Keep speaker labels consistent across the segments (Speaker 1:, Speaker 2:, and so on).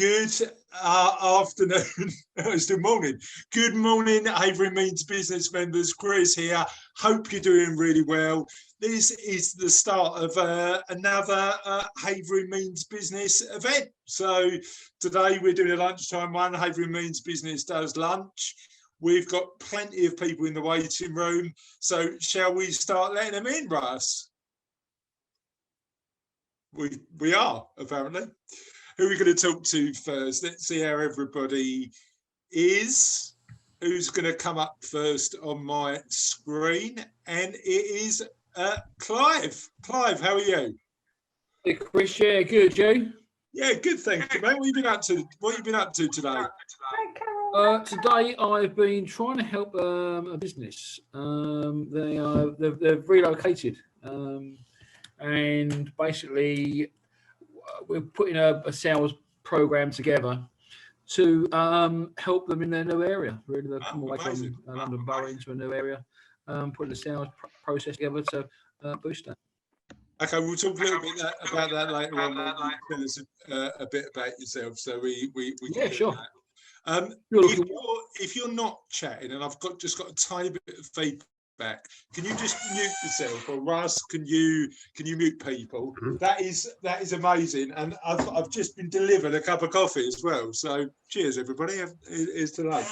Speaker 1: Good afternoon. It's still morning. Good morning, Havering Means Business members. Chris here. Hope you're doing really well. This is the start of another Havering Means Business event. So today we're doing a lunchtime one. Havering Means Business does lunch. We've got plenty of people in the waiting room. So shall we start letting them in, Russ? We are, apparently. Who are we going to talk to first? Let's see how everybody is. Who's going to come up first on my screen? And it is Clive. Clive, how are you?
Speaker 2: Hey, Chris, yeah, good, you?
Speaker 1: Yeah, good, thank you, mate. What have you been up to? What have you been up to today?
Speaker 2: Today I've been trying to help a business. They've relocated, and basically we're putting a sales program together to help them in their new area. Really, they've come away from London Borough into a new area, putting the sales process together to boost that. Okay,
Speaker 1: we'll talk a little bit about that later on. Tell us a bit about yourself, so we
Speaker 2: yeah, sure.
Speaker 1: If you're not chatting, and I've just got a tiny bit of feedback, can you just mute yourself, or Russ, can you mute people? That is amazing, and I've just been delivered a cup of coffee as well. So cheers, everybody. Here's to lunch.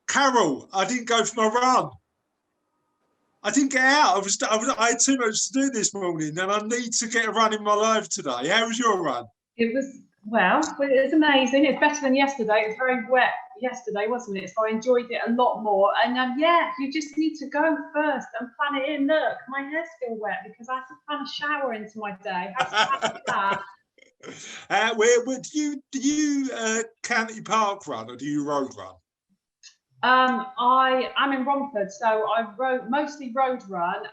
Speaker 1: Carol, I didn't go for my run. I didn't get out. I had too much to do this morning, and I need to get a run in my life today. How was your run?
Speaker 3: It was amazing. It's better than yesterday. It was very wet yesterday, wasn't it? So I enjoyed it a lot more. And yeah, you just need to go first and plan it in. Look, my hair's still wet because I have to plan a shower into my day.
Speaker 1: Do you County Park run, or do you road run?
Speaker 3: I'm in Romford, so I mostly road run.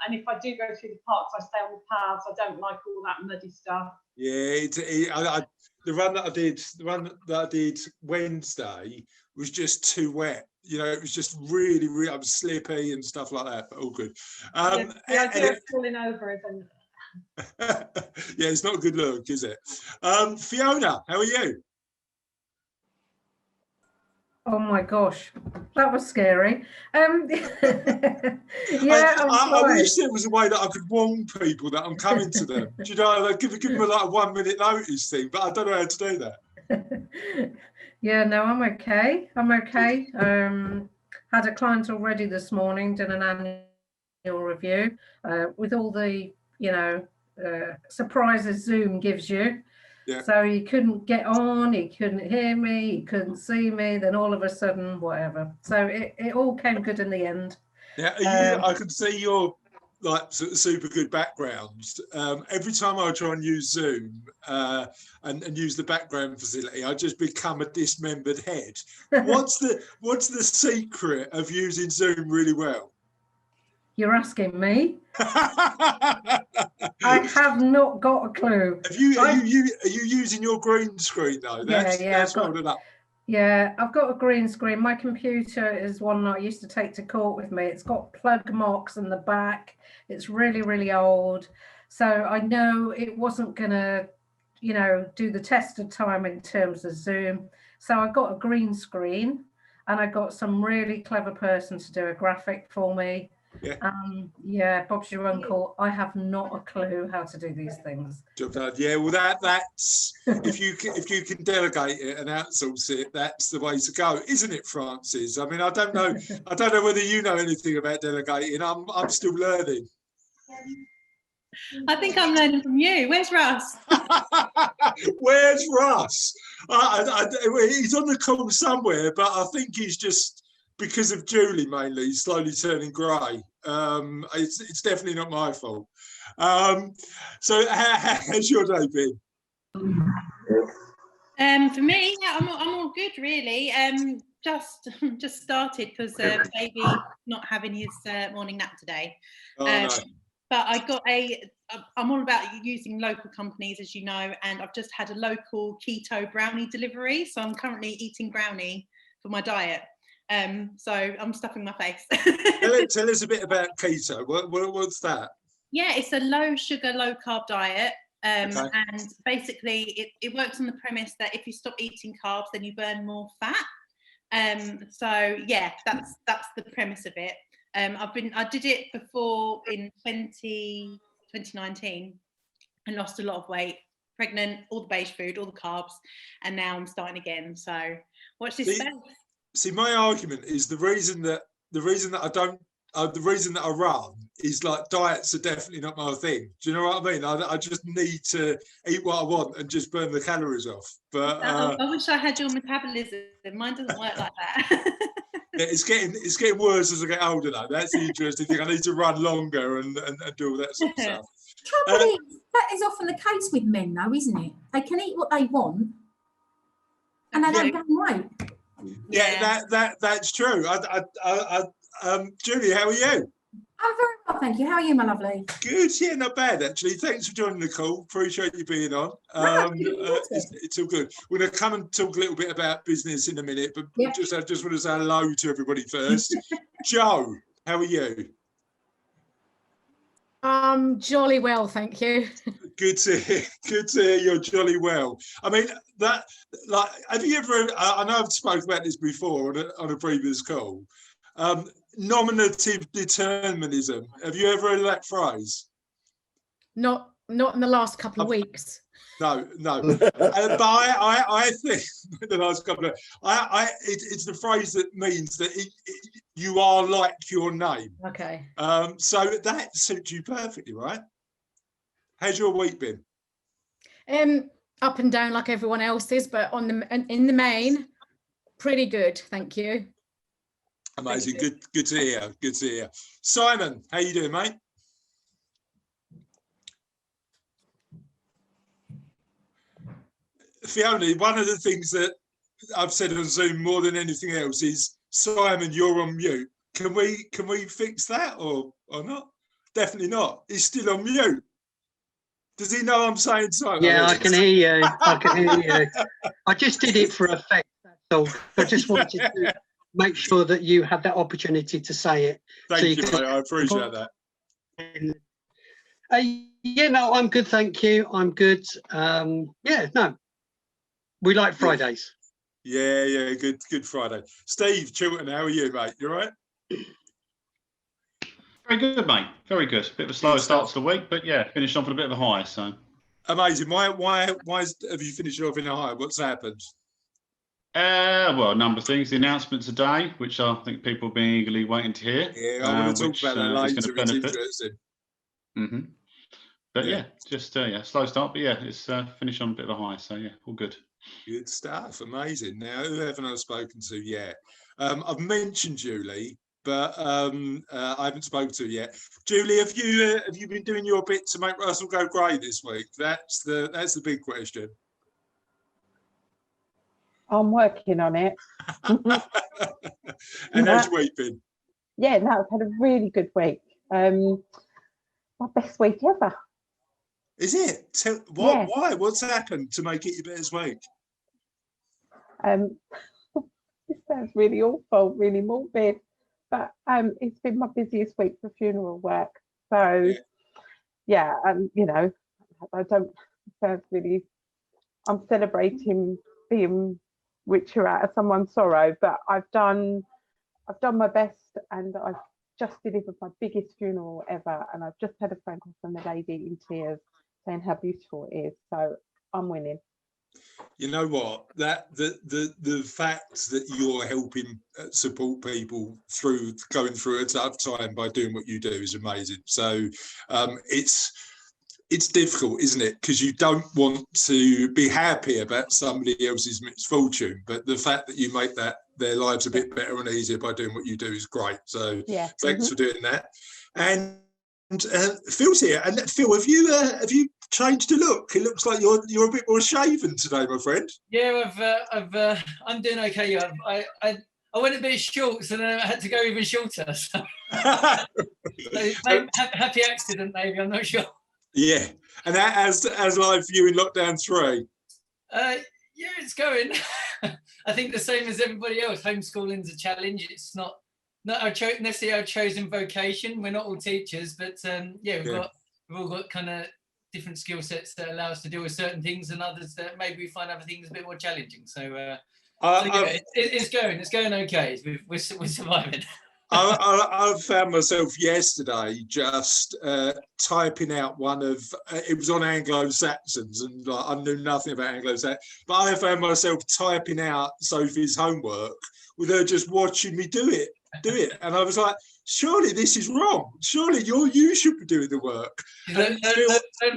Speaker 3: And if I do go through the parks, I stay on the paths. I don't like all that muddy stuff.
Speaker 1: Yeah, the run that I did Wednesday was just too wet. You know, it was just really, I was slippy and stuff like that, but all good.
Speaker 3: The idea of falling over isn't.
Speaker 1: Yeah, it's not a good look, is it? Fiona, how are you?
Speaker 4: Oh my gosh, that was scary. Yeah,
Speaker 1: I wish there was a way that I could warn people that I'm coming to them. Do you know, like give them like a 1 minute notice thing, but I don't know how to do that.
Speaker 4: Yeah, no, I'm okay. Had a client already this morning, did an annual review with all the surprises Zoom gives you. Yeah. So he couldn't get on, he couldn't hear me, he couldn't see me, then all of a sudden, whatever. So it all came good in the end.
Speaker 1: Yeah, I can see your like super good backgrounds. Every time I try and use Zoom and use the background facility, I just become a dismembered head. What's the secret of using Zoom really well?
Speaker 4: You're asking me? I have not got a clue.
Speaker 1: Are you using your green screen though? That's holding up.
Speaker 4: Yeah, I've got a green screen. My computer is one that I used to take to court with me. It's got plug marks in the back. It's really, really old. So I know it wasn't gonna, do the test of time in terms of Zoom. So I got a green screen, and I got some really clever person to do a graphic for me. Yeah. Bob's your uncle. I have not a clue how to do these things.
Speaker 1: Yeah, well, that's if you can delegate it and outsource it, that's the way to go, isn't it, Francis? I mean, I don't know whether you know anything about delegating. I'm still learning.
Speaker 5: I think I'm learning from you. Where's Russ?
Speaker 1: Where's Russ? He's on the call somewhere, but I think he's just, because of Julie mainly, slowly turning grey. It's definitely not my fault. So how's your day been?
Speaker 5: For me, yeah, I'm all good really. Just started because baby not having his morning nap today.
Speaker 1: No.
Speaker 5: But I'm all about using local companies, as you know, and I've just had a local keto brownie delivery. So I'm currently eating brownie for my diet. So I'm stuffing my face.
Speaker 1: Tell us a bit about keto. What's that?
Speaker 5: Yeah, it's a low sugar, low carb diet. And basically it works on the premise that if you stop eating carbs, then you burn more fat. So yeah, that's the premise of it. I did it before in 2019 and lost a lot of weight, pregnant, all the beige food, all the carbs, and now I'm starting again. So watch this space.
Speaker 1: See, my argument is the reason that I run is like diets are definitely not my thing. Do you know what I mean? I just need to eat what I want and just burn the calories off. But
Speaker 5: I wish I had your metabolism. Mine doesn't work like that.
Speaker 1: Yeah, it's getting worse as I get older though. That's the interesting thing. I need to run longer and do all that sort of stuff.
Speaker 6: Trouble is, that is often the case with men though, isn't it? They can eat what they want and they don't gain weight.
Speaker 1: Yeah, that's true. Julie, how are you?
Speaker 6: I'm very well, thank you. How are you, my lovely?
Speaker 1: Good, yeah, not bad actually. Thanks for joining the call. Appreciate you being on. It's all good. We're going to come and talk a little bit about business in a minute, but I just want to say hello to everybody first. Joe, how are you?
Speaker 7: Jolly well, thank you.
Speaker 1: Good to hear you're jolly well. I mean, have you ever? I know I've spoken about this before on a previous call. Nominative determinism. Have you ever heard that phrase?
Speaker 7: Not in the last couple of weeks.
Speaker 1: No. But I think the last couple of it's the phrase that means that you are like your name.
Speaker 7: Okay.
Speaker 1: So that suits you perfectly, right? How's your week been?
Speaker 7: Up and down like everyone else's, but in the main, pretty good, thank you.
Speaker 1: Amazing. Good to hear. Good to hear. Simon, how you doing, mate? Fiona, one of the things that I've said on Zoom more than anything else is, Simon, you're on mute. Can we fix that or not? Definitely not. He's still on mute. Does he know I'm saying Simon?
Speaker 8: Yeah, I can hear you. I can hear you. I just did it for effect, that's all. I just wanted to make sure that you had that opportunity to say it.
Speaker 1: Thank you, mate. I appreciate that.
Speaker 8: Yeah, no, I'm good, thank you. I'm good. We like Fridays.
Speaker 1: Yeah, good Friday. Steve Chilton, how are you, mate? You all right?
Speaker 9: Very good, mate. Very good. Bit of a slow start to the week, but yeah, finished off with a bit of a high. So
Speaker 1: amazing. Why have you finished off in a high? What's happened?
Speaker 9: Well, a number of things. The announcement today, which I think people have been eagerly waiting to hear.
Speaker 1: Yeah, I want to talk about that later. It's interesting.
Speaker 9: Mm-hmm. But slow start. But yeah, it's finished on a bit of a high. So yeah, all good.
Speaker 1: Good stuff. Amazing. Now, who haven't I spoken to yet? I've mentioned Julie, but I haven't spoken to her yet. Julie, have you been doing your bit to make Russell go grey this week? That's the big question.
Speaker 10: I'm working on it.
Speaker 1: And how's your week been?
Speaker 10: Yeah, no, I've had a really good week. My best week ever.
Speaker 1: Is it?
Speaker 10: Yeah.
Speaker 1: Why? What's happened to make it your best week?
Speaker 10: This sounds really awful, really morbid, but it's been my busiest week for funeral work. So, yeah, I don't sound really. I'm celebrating being richer out of someone's sorrow, but I've done my best, and I've just delivered my biggest funeral ever, and I've just had a phone call from the lady in tears saying how beautiful it is. So I'm winning.
Speaker 1: You know what? That the fact that you're helping support people through going through a tough time by doing what you do is amazing. So it's difficult, isn't it? Because you don't want to be happy about somebody else's misfortune, but the fact that you make their lives a bit better and easier by doing what you do is great. So thanks for doing that. And Phil's here. And Phil, have you changed the look? It looks like you're a bit more shaven today, my friend.
Speaker 2: Yeah, I'm doing okay. I went a bit short, so then I had to go even shorter. So, happy accident, maybe. I'm not sure.
Speaker 1: Yeah, and that as live for you in lockdown 3.
Speaker 2: Yeah, it's going. I think the same as everybody else. Homeschooling's a challenge. It's not necessarily our chosen vocation. We're not all teachers, but we've all got kind of
Speaker 11: different skill sets that allow us to deal with certain things, and others that maybe we find other things a bit more challenging. So, it's going okay. We're surviving.
Speaker 1: I found myself yesterday just typing out one of it was on Anglo-Saxons, and like, I knew nothing about Anglo-Saxons, but I found myself typing out Sophie's homework with her just watching me do it, and I was like, surely this is wrong. Surely you should be doing the work.
Speaker 11: Learn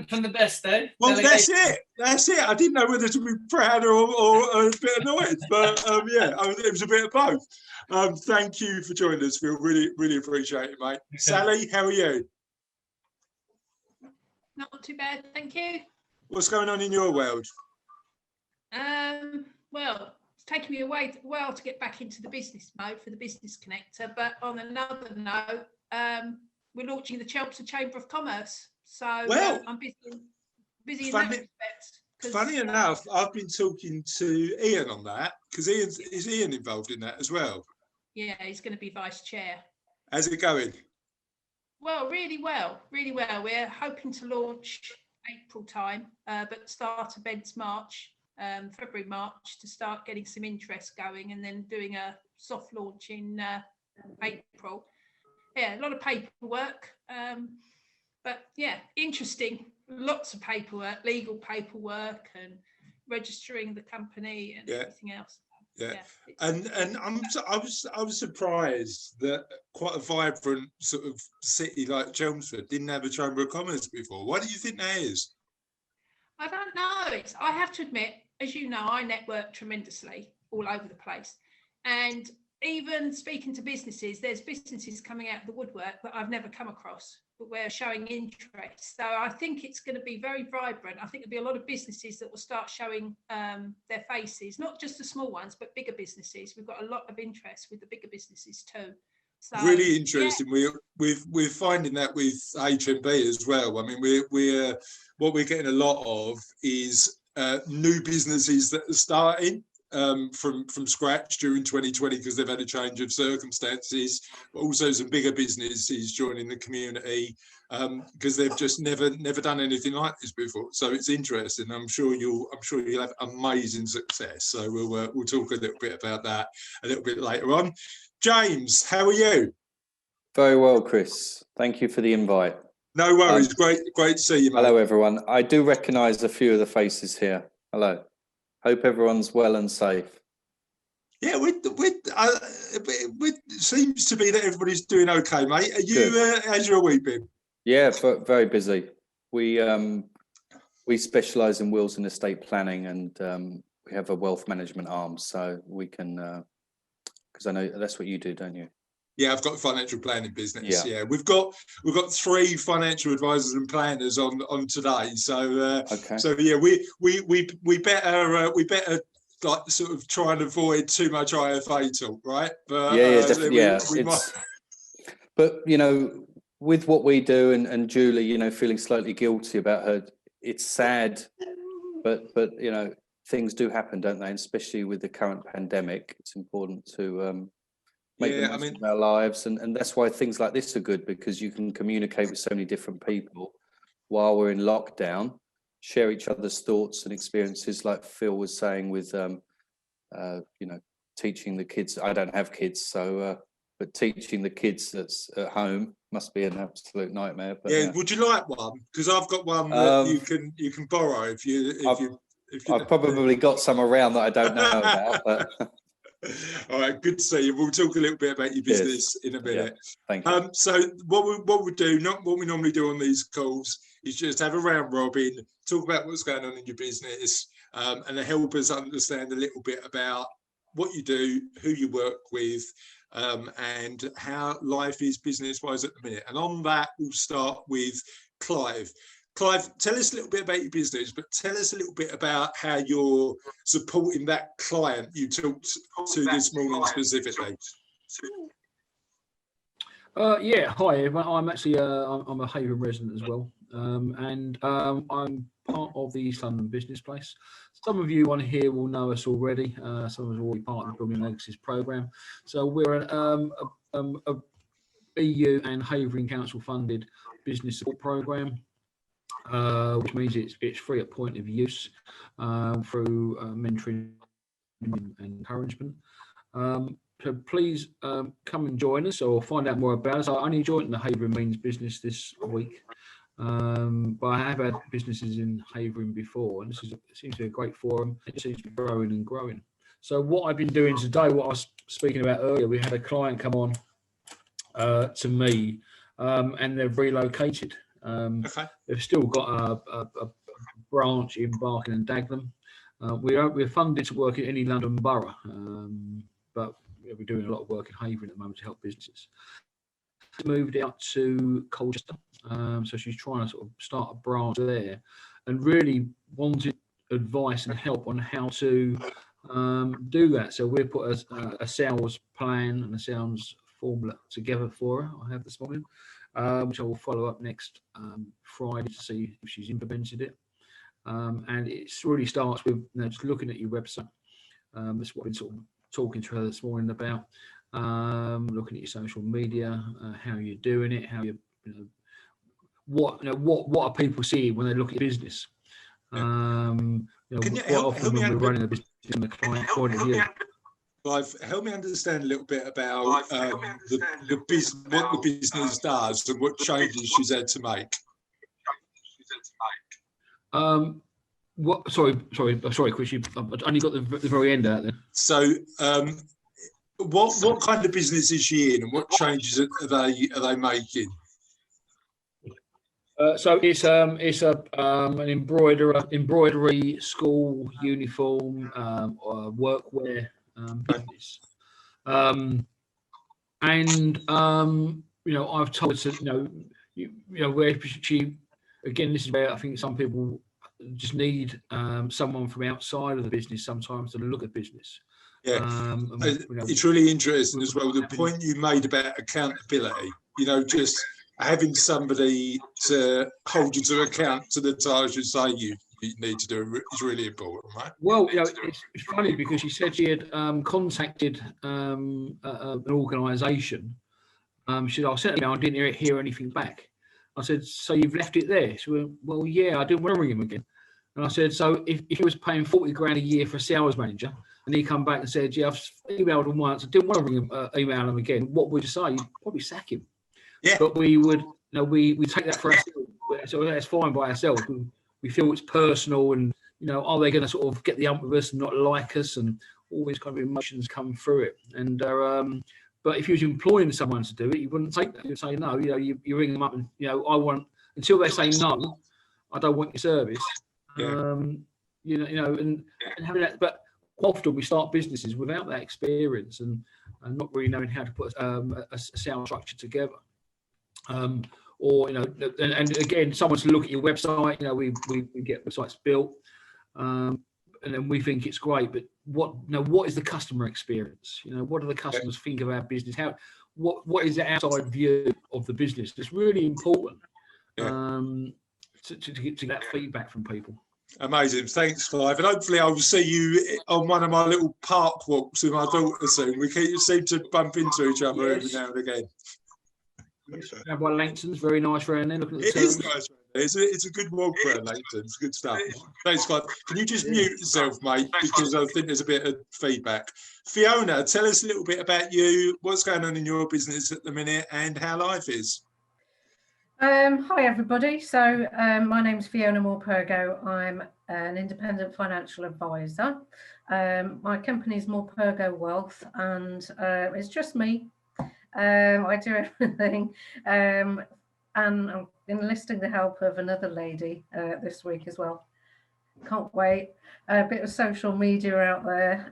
Speaker 11: from the best, though.
Speaker 1: Well, that's it. I didn't know whether to be proud or a bit annoyed, but it was a bit of both. Thank you for joining us, Phil. Really appreciate it, mate. Okay. Sally, how are you?
Speaker 12: Not too bad, thank you.
Speaker 1: What's going on in your world?
Speaker 12: Well, it's taken me a while to get back into the business mode for the Business Connector, but on another note, we're launching the Chelmsford Chamber of Commerce, so I'm busy in that respect.
Speaker 1: Funny enough, I've been talking to Ian on that, because is Ian involved in that as well?
Speaker 12: Yeah, he's going to be vice chair.
Speaker 1: How's it going?
Speaker 12: Well, really well. We're hoping to launch April time, but start events February, March, to start getting some interest going, and then doing a soft launch in April. Yeah, a lot of paperwork, but yeah, interesting. Lots of paperwork, legal paperwork, and registering the company and everything else.
Speaker 1: Yeah. And I was surprised that quite a vibrant sort of city like Chelmsford didn't have a Chamber of Commerce before. Why do you think that is?
Speaker 12: I don't know. I have to admit, as you know, I network tremendously all over the place, and even speaking to businesses, there's businesses coming out of the woodwork that I've never come across, but we're showing interest. So I think it's going to be very vibrant. I think there'll be a lot of businesses that will start showing their faces, not just the small ones, but bigger businesses. We've got a lot of interest with the bigger businesses too. So,
Speaker 1: really interesting. Yeah. We're finding that with HMB as well. I mean, we're what we're getting a lot of is new businesses that are starting from scratch during 2020 because they've had a change of circumstances, but also some bigger businesses joining the community because they've just never done anything like this before. So it's interesting. I'm sure you'll have amazing success. So we'll talk a little bit about that a little bit later on. James, how are you?
Speaker 13: Very well, Chris. Thank you for the invite.
Speaker 1: No worries. Great to see you, mate.
Speaker 13: Hello, everyone. I do recognise a few of the faces here. Hello. Hope everyone's well and safe.
Speaker 1: Yeah, it seems to be that everybody's doing okay, mate. Are you? How's your week been?
Speaker 13: Yeah, very busy. We specialise in wills and estate planning, and we have a wealth management arm, so we can. Because I know that's what you do, don't you?
Speaker 1: Yeah, I've got a financial planning business. Yeah, we've got 3 financial advisors and planners on today. So so yeah, we better like sort of try and avoid too much IFA talk, right? But
Speaker 13: definitely. But you know, with what we do, and Julie, you know, feeling slightly guilty about her, it's sad, but you know, things do happen, don't they? And especially with the current pandemic, it's important to make the most of our lives, and that's why things like this are good, because you can communicate with so many different people while we're in lockdown, share each other's thoughts and experiences, like Phil was saying with you know, teaching the kids. I don't have kids, so but teaching the kids that's at home must be an absolute nightmare. But
Speaker 1: yeah, would you like one? Because I've got one that you can borrow if you
Speaker 13: I've probably got some around that I don't know about, but
Speaker 1: all right, good to see you. We'll talk a little bit about your business in a minute.
Speaker 13: Yeah, thank you.
Speaker 1: So what we do, not what we normally do on these calls, is just have a round robin, talk about what's going on in your business, and help us understand a little bit about what you do, who you work with, and how life is business-wise at the minute. And on that, we'll start with Clive. Clive, tell us a little bit about your business, but tell us a little bit about how you're supporting that client you talked to this morning specifically.
Speaker 2: Yeah, hi everyone. I'm actually I'm a Havering resident as well, and I'm part of the East London Business Place. Some of you on here will know us already. Some of us are already part of the Building Legacies programme. So we're a BU and Havering Council funded business support programme. which means it's free at point of use through mentoring and encouragement. So please come and join us or find out more about us. I only joined the Havering Means business this week, but I have had businesses in Havering before, and it seems to be a great forum. It seems to be growing and growing. So what I've been doing today, what I was speaking about earlier, we had a client come on to me, and they've relocated. They've still got a branch in Barking and Dagenham. We're funded to work in any London borough, but we're doing a lot of work in Havering at the moment to help businesses. Moved out to Colchester, so she's trying to sort of start a branch there, and really wanted advice and help on how to do that. So we put a sales plan and a sales formula together for her. I have this morning, which I will follow up next Friday to see if she's implemented it. And it really starts with just looking at your website. That's what I've been sort of talking to her this morning about. Looking at your social media, how you're doing it, how what are people seeing when they look at your business?
Speaker 1: Can you
Speaker 2: quite often when we're running a business from the client point of view.
Speaker 1: Clive, help me understand a little bit about the business, what the business does, and what changes she's had to make.
Speaker 2: Sorry, Chris. I've only got the very end out there.
Speaker 1: So, what kind of business is she in, and what changes are they making?
Speaker 2: So it's an embroidery school uniform workwear business, and I've told her where she again. This is where I think some people just need someone from outside of the business sometimes to look at business.
Speaker 1: Yeah, it's really interesting as well. The point you made about accountability, just having somebody to hold you to account to the task you say you need to do is really important, right?
Speaker 2: Well, it's funny because she said she had contacted an organisation. She said, I sent it, I didn't hear anything back. I said, so you've left it there? She went, well, yeah, I didn't want to ring him again. And I said, so if he was paying 40 grand a year for a sales manager, and he come back and said, yeah, I've emailed him once, I didn't want to ring him, email him again, what would you say? You'd probably sack him.
Speaker 1: Yeah.
Speaker 2: But we would, we take that for ourselves. So that's fine by ourselves. We feel it's personal, and are they going to sort of get the ump with us and not like us, and all these kind of emotions come through it. And but if you was employing someone to do it, you wouldn't take that. You'd say no. You ring them up, and I want, until they say no, I don't want your service.
Speaker 1: Yeah.
Speaker 2: And having that, but often we start businesses without that experience and not really knowing how to put a sales structure together. Or and again, someone to look at your website. We get websites built, and then we think it's great. But what is the customer experience? What do the customers think of our business? What is the outside view of the business? It's really important to get that feedback from people.
Speaker 1: Amazing, thanks, Clive. And hopefully I will see you on one of my little park walks with my daughter soon. We seem to bump into each other every now and again.
Speaker 2: By Langton's, very nice around there. Looking at the
Speaker 1: it is nice. It's a good walk around Langton. It's good stuff. Thanks, Clive. Can you just mute yourself, mate? Because I think there's a bit of feedback. Fiona, tell us a little bit about you, what's going on in your business at the minute, and how life is.
Speaker 4: Hi everybody. So my name's Fiona Morpurgo. I'm an independent financial advisor. My company's Morpurgo Wealth, and it's just me. I do everything, and I'm enlisting the help of another lady this week as well. Can't wait. A bit of social media out there,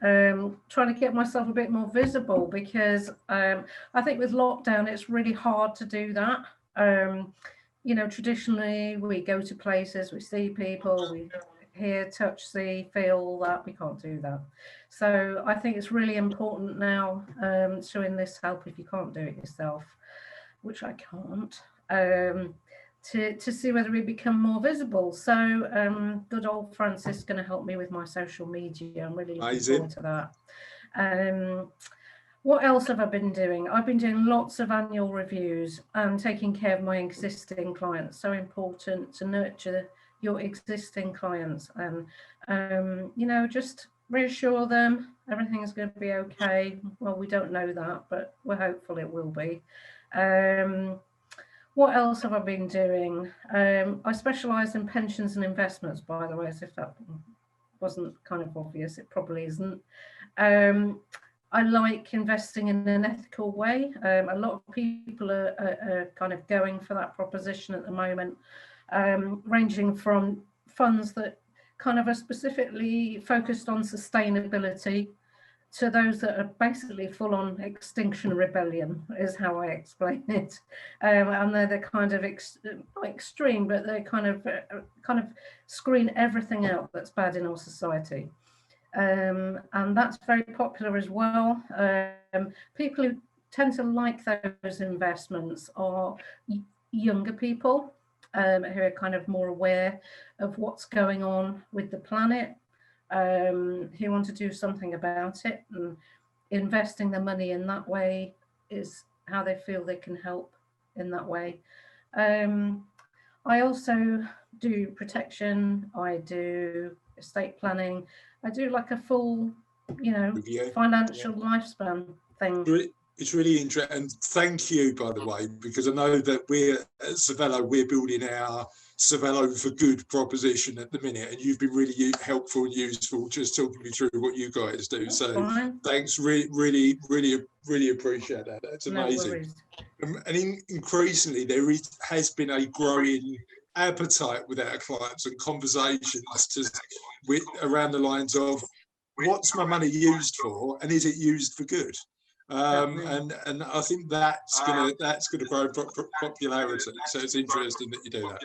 Speaker 4: trying to get myself a bit more visible, because I think with lockdown it's really hard to do that. Traditionally we go to places, we see people, we hear, touch, see, feel all that. We can't do that. So I think it's really important now, showing this help if you can't do it yourself, which I can't, to see whether we become more visible. So good old Francis is going to help me with my social media. I'm really looking forward to that. What else have I been doing? I've been doing lots of annual reviews and taking care of my existing clients. So important to nurture your existing clients and, you know, just reassure them everything's going to be okay. Well, we don't know that, but we're hopeful it will be. What else have I been doing? I specialise in pensions and investments, by the way, as if that wasn't kind of obvious. It probably isn't. I like investing in an ethical way. A lot of people are kind of going for that proposition at the moment, ranging from funds that kind of are specifically focused on sustainability to those that are basically full on extinction rebellion, is how I explain it. And they're the kind of not extreme, but they kind of screen everything out that's bad in our society. And that's very popular as well. People who tend to like those investments are younger people who are kind of more aware of what's going on with the planet, who want to do something about it, and investing their money in that way is how they feel they can help in that way. I also do protection, I do estate planning, I do like a full, you know, financial lifespan thing.
Speaker 1: It's really interesting, and thank you, by the way, because I know that we're at Savello, we're building our Savello for Good proposition at the minute, and you've been really helpful and useful just talking me through what you guys do. So thanks, really appreciate that. That's amazing. And increasingly, there has been a growing appetite with our clients and conversations around the lines of what's my money used for, and is it used for good? And I think that's gonna grow in popularity. So it's interesting that you do that.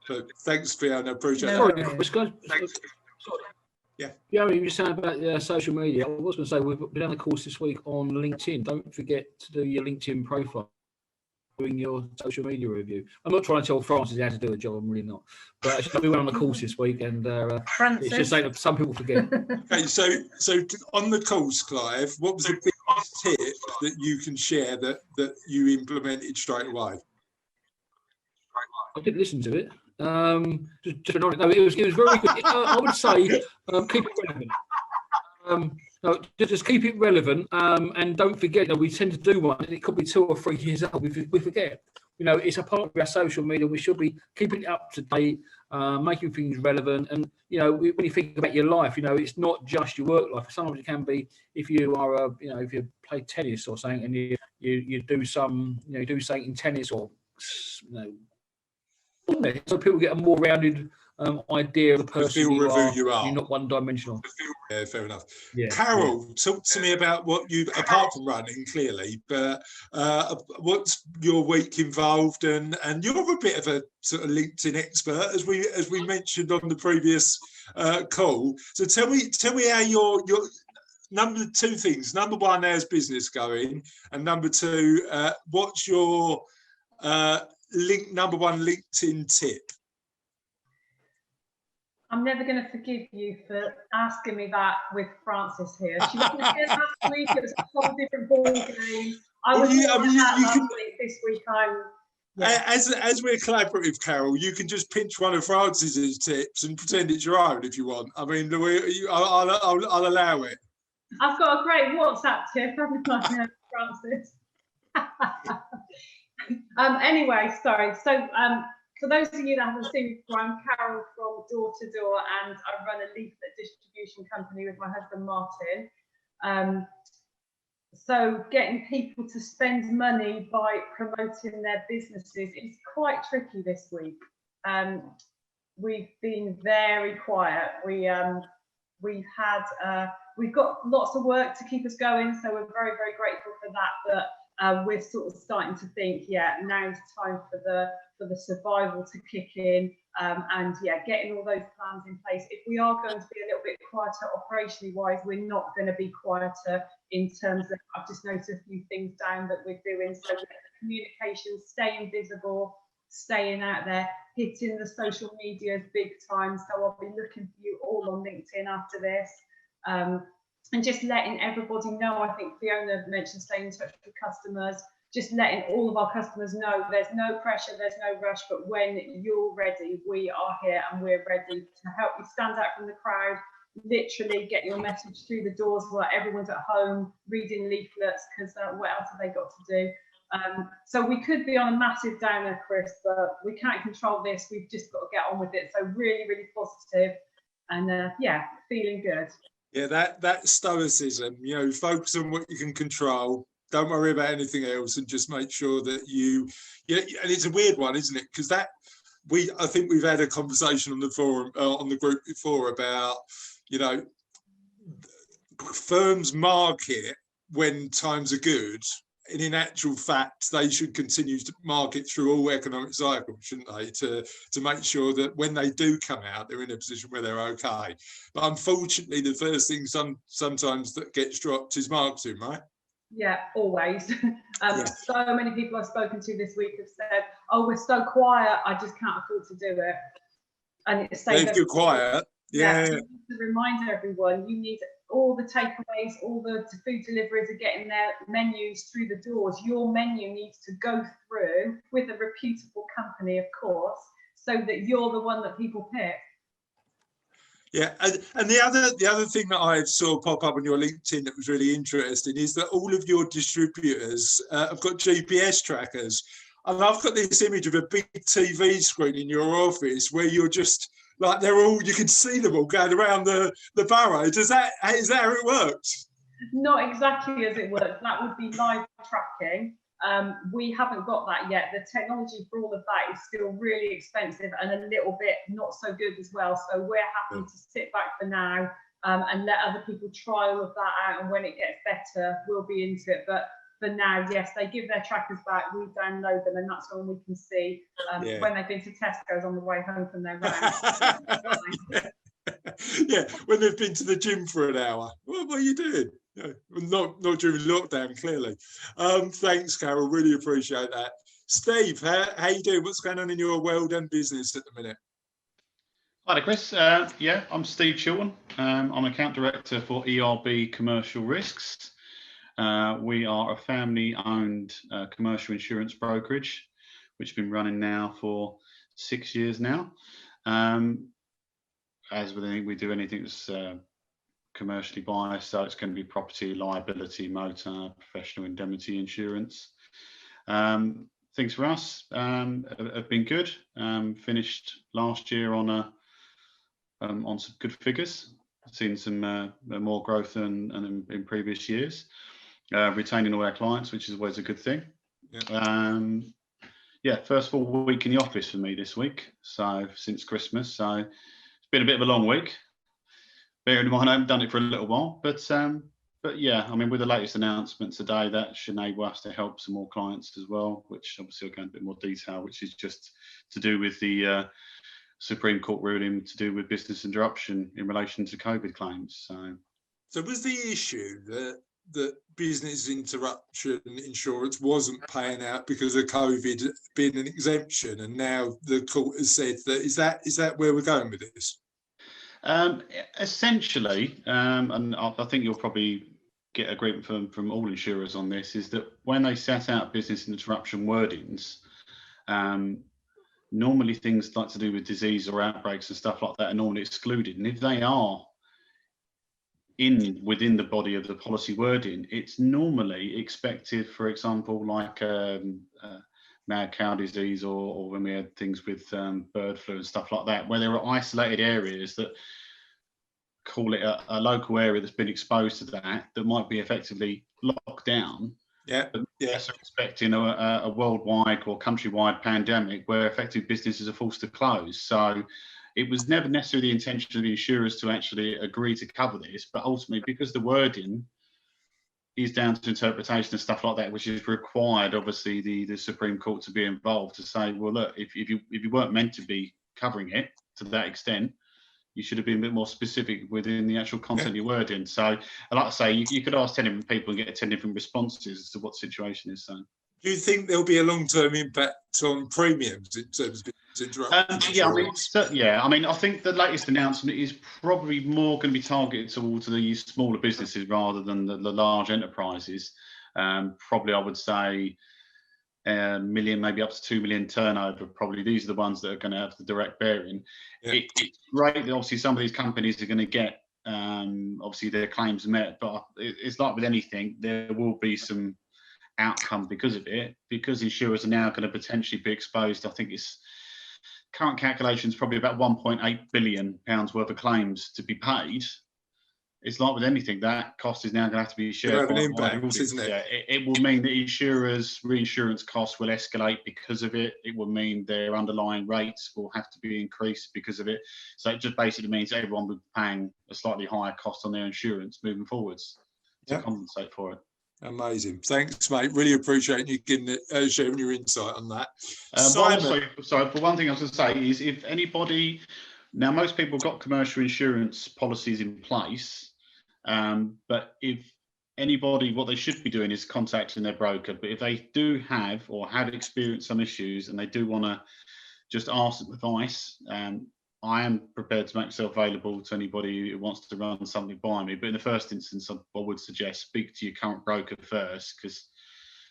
Speaker 1: So thanks, Fiona. Appreciate that. Yeah.
Speaker 2: Yeah, you were saying about social media. I was going to say we've been on a course this week on LinkedIn. Don't forget to do your LinkedIn profile, doing your social media review. I'm not trying to tell Francis how to do a job. I'm really not. But we went on a course this week, and it's just saying that some people forget.
Speaker 1: Okay, so on the course, Clive, what was the biggest tip that you can share that you implemented straight away?
Speaker 2: I didn't listen to it. Just no, it was very good. I would say keep it relevant. No, just keep it relevant, and don't forget that we tend to do one, and it could be 2 or 3 years old. We forget. You know, it's a part of our social media. We should be keeping it up to date, making things relevant. And you know, when you think about your life, you know, it's not just your work life. Sometimes it can be if you are if you play tennis or something, and you do some, you do something in tennis, or so people get a more rounded idea of the person you are. You're not one-dimensional.
Speaker 1: Yeah, fair enough.
Speaker 2: Yeah,
Speaker 1: Carol, talk to me about what you, apart from running, clearly, but what's your week involved? And you're a bit of a sort of LinkedIn expert, as we mentioned on the previous call. So tell me how your number 2 things. Number 1, how's business going? And number 2, what's your number 1 LinkedIn tip?
Speaker 3: I'm never going to forgive you for asking me that with Frances here. She was here last week. It was a whole different ball game. I was last week. This week,
Speaker 1: as we're collaborative, Carol, you can just pinch one of Frances's tips and pretend it's your own if you want. I mean, I'll allow it.
Speaker 3: I've got a great WhatsApp tip, haven't I, Frances? Anyway, sorry. So for those of you that haven't seen me before, I'm Carol from Door to Door, and I run a leaflet distribution company with my husband Martin. So getting people to spend money by promoting their businesses is quite tricky this week. We've been very quiet. We've got lots of work to keep us going, so we're very, very grateful for that. But we're sort of starting to think, now's time for the survival to kick in, and getting all those plans in place. If we are going to be a little bit quieter operationally wise, we're not going to be quieter in terms of, I've just noticed a few things down that we're doing. So communication, staying visible, staying out there, hitting the social medias big time. So I'll be looking for you all on LinkedIn after this. and just letting everybody know. I think Fiona mentioned staying in touch with customers, just letting all of our customers know there's no pressure, there's no rush, but when you're ready, we are here and we're ready to help you stand out from the crowd, literally get your message through the doors while everyone's at home reading leaflets, because what else have they got to do? So we could be on a massive downer, Chris, but we can't control this. We've just got to get on with it. So really, really positive and yeah, feeling good.
Speaker 1: Yeah, that stoicism, you know, focus on what you can control. Don't worry about anything else, and just make sure that you, yeah. And it's a weird one, isn't it? Because I think we've had a conversation on the forum, on the group before about, you know, firms market when times are good, and in actual fact, they should continue to market through all economic cycles, shouldn't they? To make sure that when they do come out, they're in a position where they're okay. But unfortunately, the first thing sometimes that gets dropped is marketing, right?
Speaker 3: Yeah, always.
Speaker 1: Yeah.
Speaker 3: So many people I've spoken to this week have said, "Oh, we're so quiet, I just can't afford to do it." And it's
Speaker 1: If you're quiet, yeah.
Speaker 3: To remind everyone, you need all the takeaways, all the food deliveries are getting their menus through the doors. Your menu needs to go through with a reputable company, of course, so that you're the one that people pick.
Speaker 1: Yeah, and the other thing that I saw pop up on your LinkedIn that was really interesting is that all of your distributors have got GPS trackers, and I've got this image of a big TV screen in your office where you're just like you can see them all going around the borough. Is that how it works?
Speaker 3: Not exactly as it works. That would be live tracking. We haven't got that yet. The technology for all of that is still really expensive and a little bit not so good as well. So we're happy to sit back for now and let other people try all of that out. And when it gets better, we'll be into it. But for now, yes, they give their trackers back. We download them, and that's when we can see when they've been to Tesco's on the way home from their round.
Speaker 1: Yeah, when they've been to the gym for an hour. What are you doing? Yeah, not during lockdown, clearly. Thanks, Carol. Really appreciate that. Steve, how you doing? What's going on in your world and business at the minute?
Speaker 9: Hi there, Chris. Yeah, I'm Steve Chilton. I'm account director for ERB Commercial Risks. We are a family-owned commercial insurance brokerage, which has been running now for 6 years now. As with anything, we do anything that's commercially biased, so it's going to be property, liability, motor, professional indemnity insurance. Things for us have been good. Finished last year on some good figures. Seen some more growth than in previous years. Retaining all our clients, which is always a good thing. Yeah. Yeah, first full week in the office for me this week. So since Christmas, so it's been a bit of a long week. Bearing in mind, I haven't done it for a little while, but yeah, I mean, with the latest announcement today, that should enable us to help some more clients as well, which obviously I'll go into a bit more detail, which is just to do with the Supreme Court ruling to do with business interruption in relation to COVID claims.
Speaker 1: So was the issue that business interruption insurance wasn't paying out because of COVID being an exemption, and now the court has said that is that where we're going with this?
Speaker 9: Essentially, and I think you'll probably get agreement from all insurers on this, is that when they set out business interruption wordings, normally things like to do with disease or outbreaks and stuff like that are normally excluded, and if they are within the body of the policy wording, it's normally expected, for example, like mad cow disease or when we had things with bird flu and stuff like that, where there are isolated areas that call it a local area that's been exposed to that might be effectively locked down.
Speaker 1: Yeah, yeah.
Speaker 9: So expecting a worldwide or countrywide pandemic where effective businesses are forced to close. So it was never necessarily the intention of the insurers to actually agree to cover this, but ultimately, because the wording is down to interpretation and stuff like that, which is required, obviously, the Supreme Court to be involved to say, well, look, if you weren't meant to be covering it to that extent, you should have been a bit more specific within the actual content of your wording. So, like I say, you could ask 10 different people and get 10 different responses as to what the situation is. So.
Speaker 1: Do you think there'll be a long-term impact on premiums in terms of
Speaker 9: I mean, I think the latest announcement is probably more going to be targeted towards the smaller businesses rather than the large enterprises. Probably, I would say, $1 million, maybe up to 2 million turnover. Probably these are the ones that are going to have the direct bearing. Yeah. It's great that obviously some of these companies are going to get obviously their claims met, but it's like with anything, there will be some outcome because of it, because insurers are now going to potentially be exposed. I think it's current calculations probably about 1.8 billion pounds worth of claims to be paid. It's like with anything, that cost is now going to have to be shared by impact, isn't it? Yeah, it will mean that insurers' reinsurance costs will escalate because of it. It will mean their underlying rates will have to be increased because of it. So it just basically means everyone will be paying a slightly higher cost on their insurance moving forwards to compensate for it.
Speaker 1: Amazing. Thanks, mate. Really appreciate you sharing your insight on that.
Speaker 9: Simon. But one thing I was going to say is if anybody, now most people have got commercial insurance policies in place, but if anybody, what they should be doing is contacting their broker. But if they do have or have experienced some issues and they do want to just ask some advice, I am prepared to make myself available to anybody who wants to run something by me. But in the first instance, I would suggest speak to your current broker first, because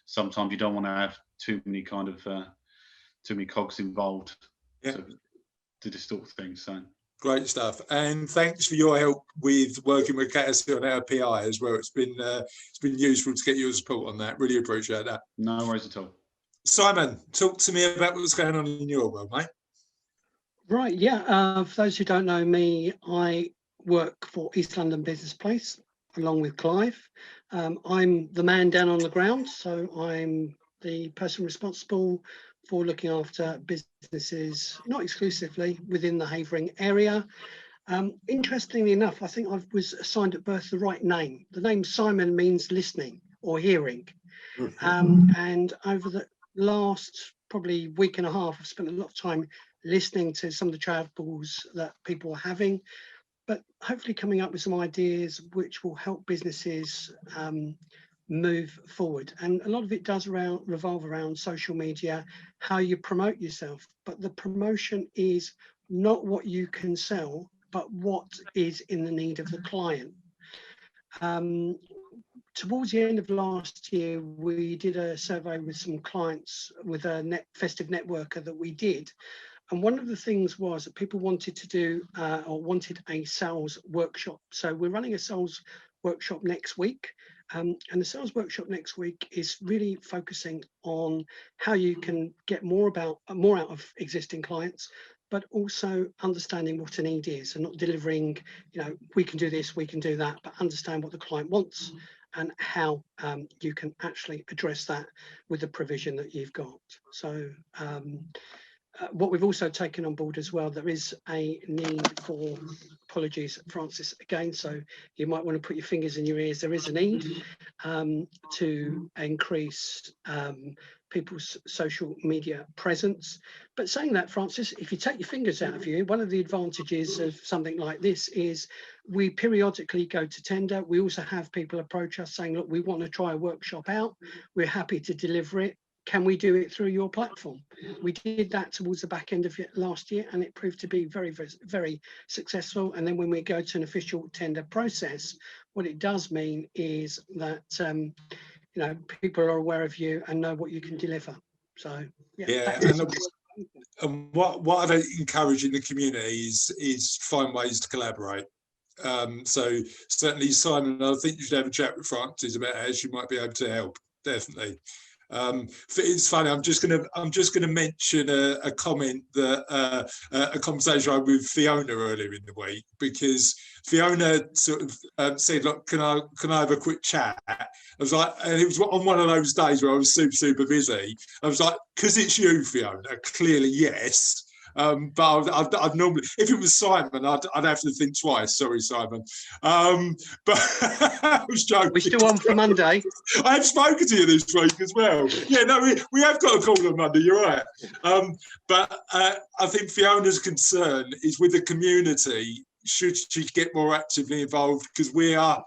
Speaker 9: sometimes you don't want to have too many cogs involved to distort things. So
Speaker 1: great stuff, and thanks for your help with working with Cassie on our PI as well. It's been useful to get your support on that. Really appreciate that.
Speaker 9: No worries at all.
Speaker 1: Simon, talk to me about what's going on in your world, mate.
Speaker 8: Right, yeah. For those who don't know me, I work for East London Business Place along with Clive. I'm the man down on the ground, so I'm the person responsible for looking after businesses, not exclusively within the Havering area. Interestingly enough, I think I was assigned at birth the right name. The name Simon means listening or hearing. And over the last probably week and a half, I've spent a lot of time listening to some of the travels that people are having, but hopefully coming up with some ideas which will help businesses move forward. And a lot of it does revolve around social media, how you promote yourself. But the promotion is not what you can sell, but what is in the need of the client. Towards the end of last year, we did a survey with some clients with a festive networker that we did. And one of the things was that people wanted to do or wanted a sales workshop. So we're running a sales workshop next week. And the sales workshop next week is really focusing on how you can get more out of existing clients, but also understanding what a need is and not delivering, we can do this, we can do that, but understand what the client wants and how you can actually address that with the provision that you've got. So what we've also taken on board as well, there is a need for, apologies, Francis, again, so you might want to put your fingers in your ears, there is a need to increase people's social media presence. But saying that, Francis, if you take your fingers out of you, one of the advantages of something like this is we periodically go to tender. We also have people approach us saying, look, we want to try a workshop out. We're happy to deliver it. Can we do it through your platform? We did that towards the back end of it last year, and it proved to be very, very, very successful. And then when we go to an official tender process, what it does mean is that people are aware of you and know what you can deliver. So
Speaker 1: and what I encourage in the community is find ways to collaborate. So certainly, Simon, I think you should have a chat with Francis about how she might be able to help. Definitely. It's funny. I'm just going to mention a comment that a conversation I had with Fiona earlier in the week, because Fiona sort of said, "Look, can I have a quick chat?" I was like, and it was on one of those days where I was super busy. I was like, "'Cause it's you, Fiona." Clearly, yes. But I'd normally, if it was Simon, I'd have to think twice. Sorry, Simon. But I was joking.
Speaker 8: We're still on for Monday.
Speaker 1: I have spoken to you this week as well. Yeah, no, we have got a call on Monday. You're right. But I think Fiona's concern is with the community. Should she get more actively involved, because we are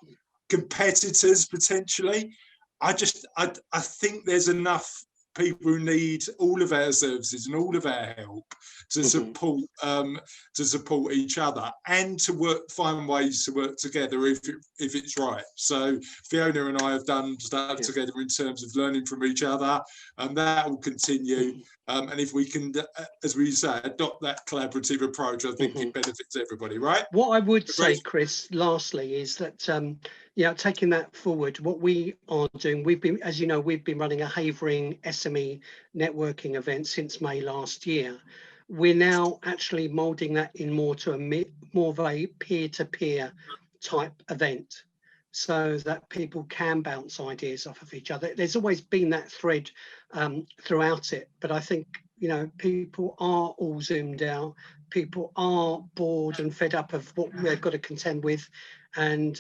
Speaker 1: competitors potentially? I think there's enough people who need all of our services and all of our help to support each other and to find ways to work together if it's right. So Fiona and I have done stuff together in terms of learning from each other, and that will continue. And if we can, as we say, adopt that collaborative approach, I think it benefits everybody, right?
Speaker 8: What I would say, Chris, lastly, is that taking that forward, what we are doing, we've been, as you know, we've been running a Havering SME networking event since May last year. We're now actually moulding that in more of a peer-to-peer type event, so that people can bounce ideas off of each other. There's always been that thread throughout it, but I think, people are all zoomed out. People are bored and fed up of what they've got to contend with, and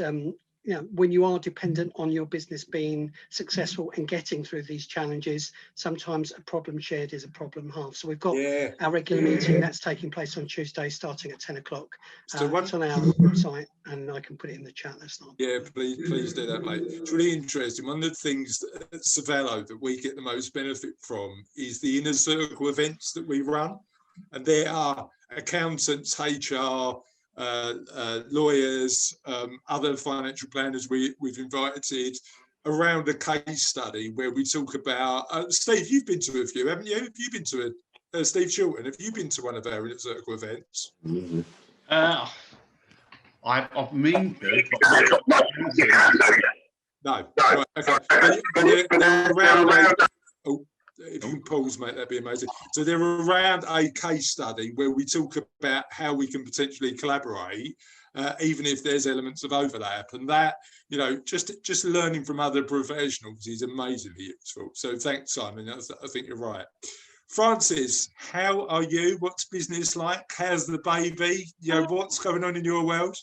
Speaker 8: when you are dependent on your business being successful and getting through these challenges, sometimes a problem shared is a problem halved. So we've got our regular meeting that's taking place on Tuesday, starting at 10 o'clock. It's on our website, and I can put it in the chat. That's not.
Speaker 1: Yeah, please do that, mate. It's really interesting. One of the things at Savello that we get the most benefit from is the inner circle events that we run, and there are accountants, HR, lawyers, other financial planners we've invited around a case study where we talk about. Steve, you've been to a few, haven't you? Have you been to Steve Chilton? Have you been to one of our inner circle events?
Speaker 9: I've mean to.
Speaker 1: No. Right, okay. They're around. If you can pause, mate, that'd be amazing. So they're around a case study where we talk about how we can potentially collaborate, even if there's elements of overlap. And that, just learning from other professionals is amazingly useful. So thanks, Simon. I think you're right. Francis, how are you? What's business like? How's the baby? What's going on in your world?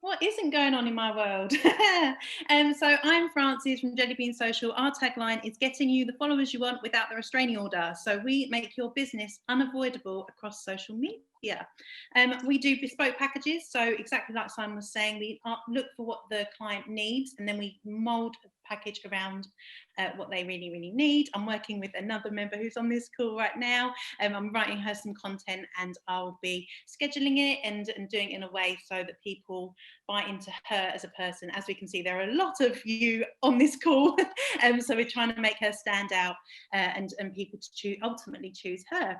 Speaker 5: What isn't going on in my world? So I'm Frances from Jelly Bean Social. Our tagline is getting you the followers you want without the restraining order. So we make your business unavoidable across social media. We do bespoke packages. So exactly like Simon was saying, we look for what the client needs, and then we mould a package around what they really, really need. I'm working with another member who's on this call right now. I'm writing her some content, and I'll be scheduling it and doing it in a way so that people buy into her as a person. As we can see, there are a lot of you on this call. So we're trying to make her stand out and people to ultimately choose her.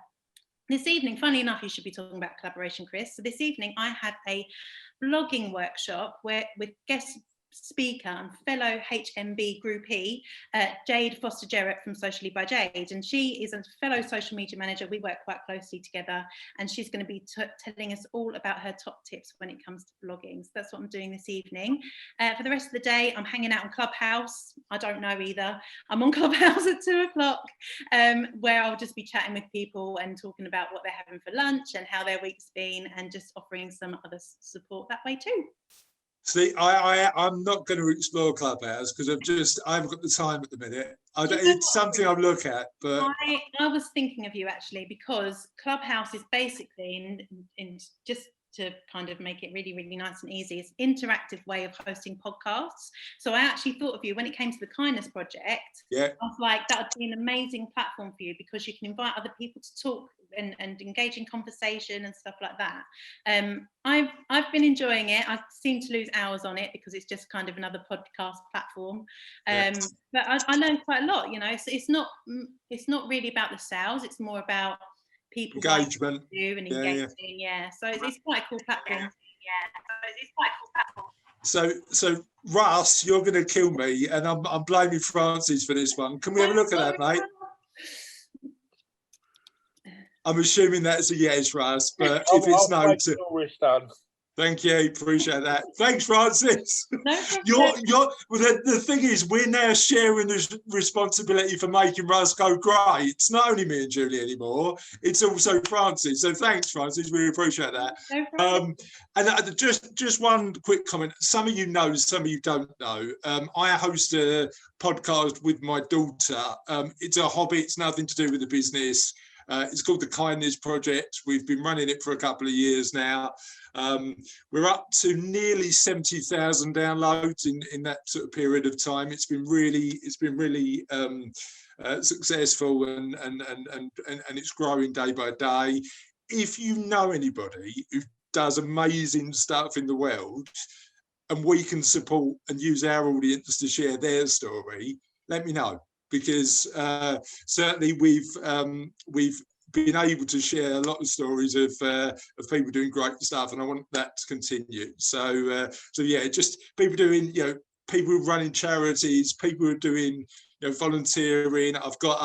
Speaker 5: This evening, funnily enough, you should be talking about collaboration, Chris. So this evening I had a blogging workshop with guest speaker and fellow HMB groupie, Jade Foster-Jarrett from Socially by Jade, and she is a fellow social media manager. We work quite closely together, and she's going to be telling us all about her top tips when it comes to blogging. So that's what I'm doing this evening. For the rest of the day, I'm hanging out on Clubhouse. I don't know either. I'm on Clubhouse at 2 o'clock, where I'll just be chatting with people and talking about what they're having for lunch and how their week's been, and just offering some other support that way too.
Speaker 1: See, I'm not going to explore Clubhouse because I haven't got the time at the minute. It's something I look at, but
Speaker 5: I was thinking of you actually, because Clubhouse is basically, in just to kind of make it really, really nice and easy, it's an interactive way of hosting podcasts. So I actually thought of you when it came to the Kindness Project. Yeah. I was like, that would be an amazing platform for you, because you can invite other people to talk and engage in conversation and stuff like that. I've been enjoying it. I seem to lose hours on it because it's just kind of another podcast platform. But I learned quite a lot. It's not really about the sales. It's more about people
Speaker 1: engagement
Speaker 5: and engaging. Yeah. So it's quite a cool platform.
Speaker 1: So Russ, you're going to kill me, and I'm blaming Francis for this one. Can we have a look at that, mate? I'm assuming that's a yes, Russ, but if it's no, thank you, appreciate that. Thanks, Francis. Well, the thing is, we're now sharing the responsibility for making Russ go great. It's not only me and Julie anymore; it's also Francis. So thanks, Francis. We appreciate that. And just one quick comment. Some of you know, some of you don't know. I host a podcast with my daughter. It's a hobby. It's nothing to do with the business. It's called the Kindness Project. We've been running it for a couple of years now. We're up to nearly 70,000 downloads in that sort of period of time. It's been really successful and it's growing day by day. If you know anybody who does amazing stuff in the world and we can support and use our audience to share their story, let me know, because certainly we've been able to share a lot of stories of people doing great stuff, and I want that to continue. So yeah, just people doing, people running charities, people who are doing, volunteering. I've got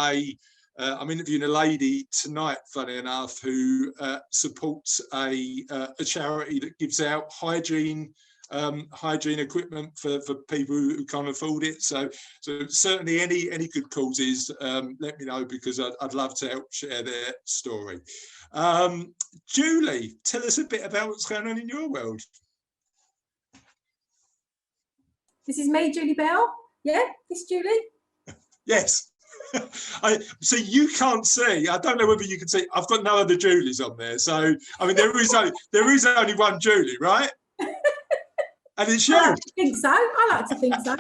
Speaker 1: I'm interviewing a lady tonight, funny enough, who supports a charity that gives out hygiene equipment for people who can't afford it. So certainly any good causes, let me know, because I'd love to help share their story. Julie, tell us a bit about what's going on in your world.
Speaker 6: This is me, Julie Bell. Yeah, this Julie.
Speaker 1: Yes. So you can't see. I don't know whether you can see. I've got no other Julies on there. So I mean, there is only one Julie, right? And it's you.
Speaker 6: I like to think so. I like to think so.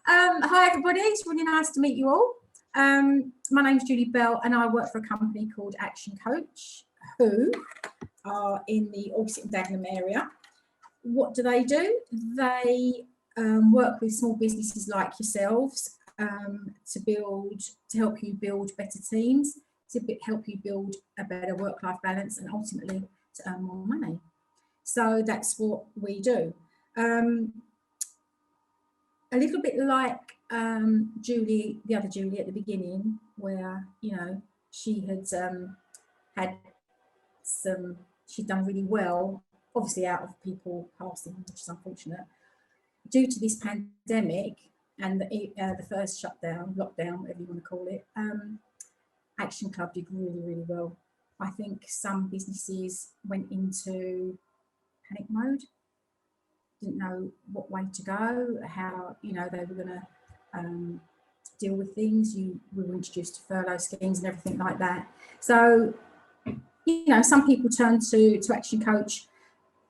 Speaker 6: Hi, everybody. It's really nice to meet you all. My name's Julie Bell, and I work for a company called Action Coach, who are in the Orchard and Dagenham area. What do? They work with small businesses like yourselves to help you build better teams, to help you build a better work-life balance, and ultimately to earn more money. So that's what we do. A little bit like Julie, the other Julie at the beginning, where she had she'd done really well, obviously out of people passing, which is unfortunate. Due to this pandemic and the first lockdown, whatever you want to call it, Action Club did really, really well. I think some businesses went into panic mode, didn't know what way to go, how they were going to deal with things. We were introduced to furlough schemes and everything like that. So, some people turn to Action Coach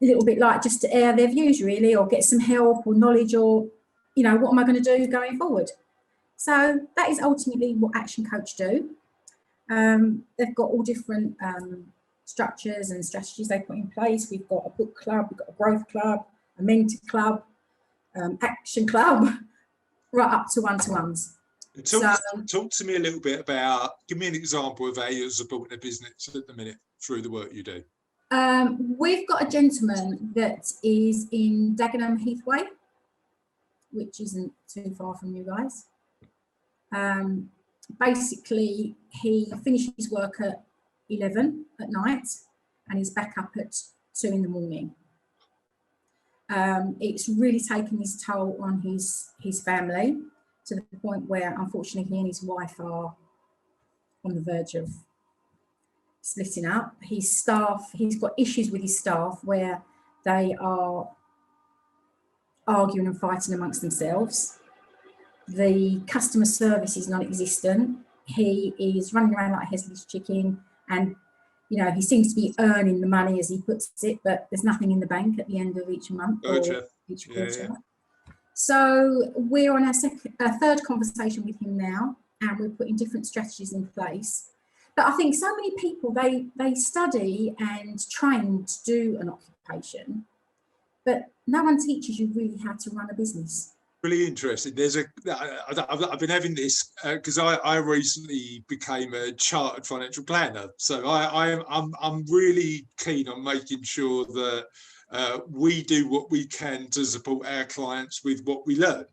Speaker 6: a little bit like just to air their views, really, or get some help or knowledge, or what am I going to do going forward? So that is ultimately what Action Coach do. They've got all different structures and strategies they put in place. We've got a book club, we've got a growth club, a mentor club, action club, right up to one-to-ones.
Speaker 1: Talk to me a little bit about, give me an example of how you're supporting a business at the minute through the work you do.
Speaker 6: We've got a gentleman that is in Dagenham Heathway, which isn't too far from you guys. Basically, he finishes work at 11 at night and he's back up at 2 in the morning. It's really taken his toll on his family, to the point where, unfortunately, he and his wife are on the verge of splitting up. His staff, he's got issues with his staff where they are arguing and fighting amongst themselves. The customer service is non-existent. He is running around like a headless chicken, and he seems to be earning the money, as he puts it, but there's nothing in the bank at the end of each month or each quarter. Yeah. So we're on our third conversation with him now, and we're putting different strategies in place. But I think so many people, they study and train to do an occupation, but no one teaches you really how to run a business.
Speaker 1: Really interesting. I've been having this because I recently became a chartered financial planner. So I'm really keen on making sure that we do what we can to support our clients with what we learn.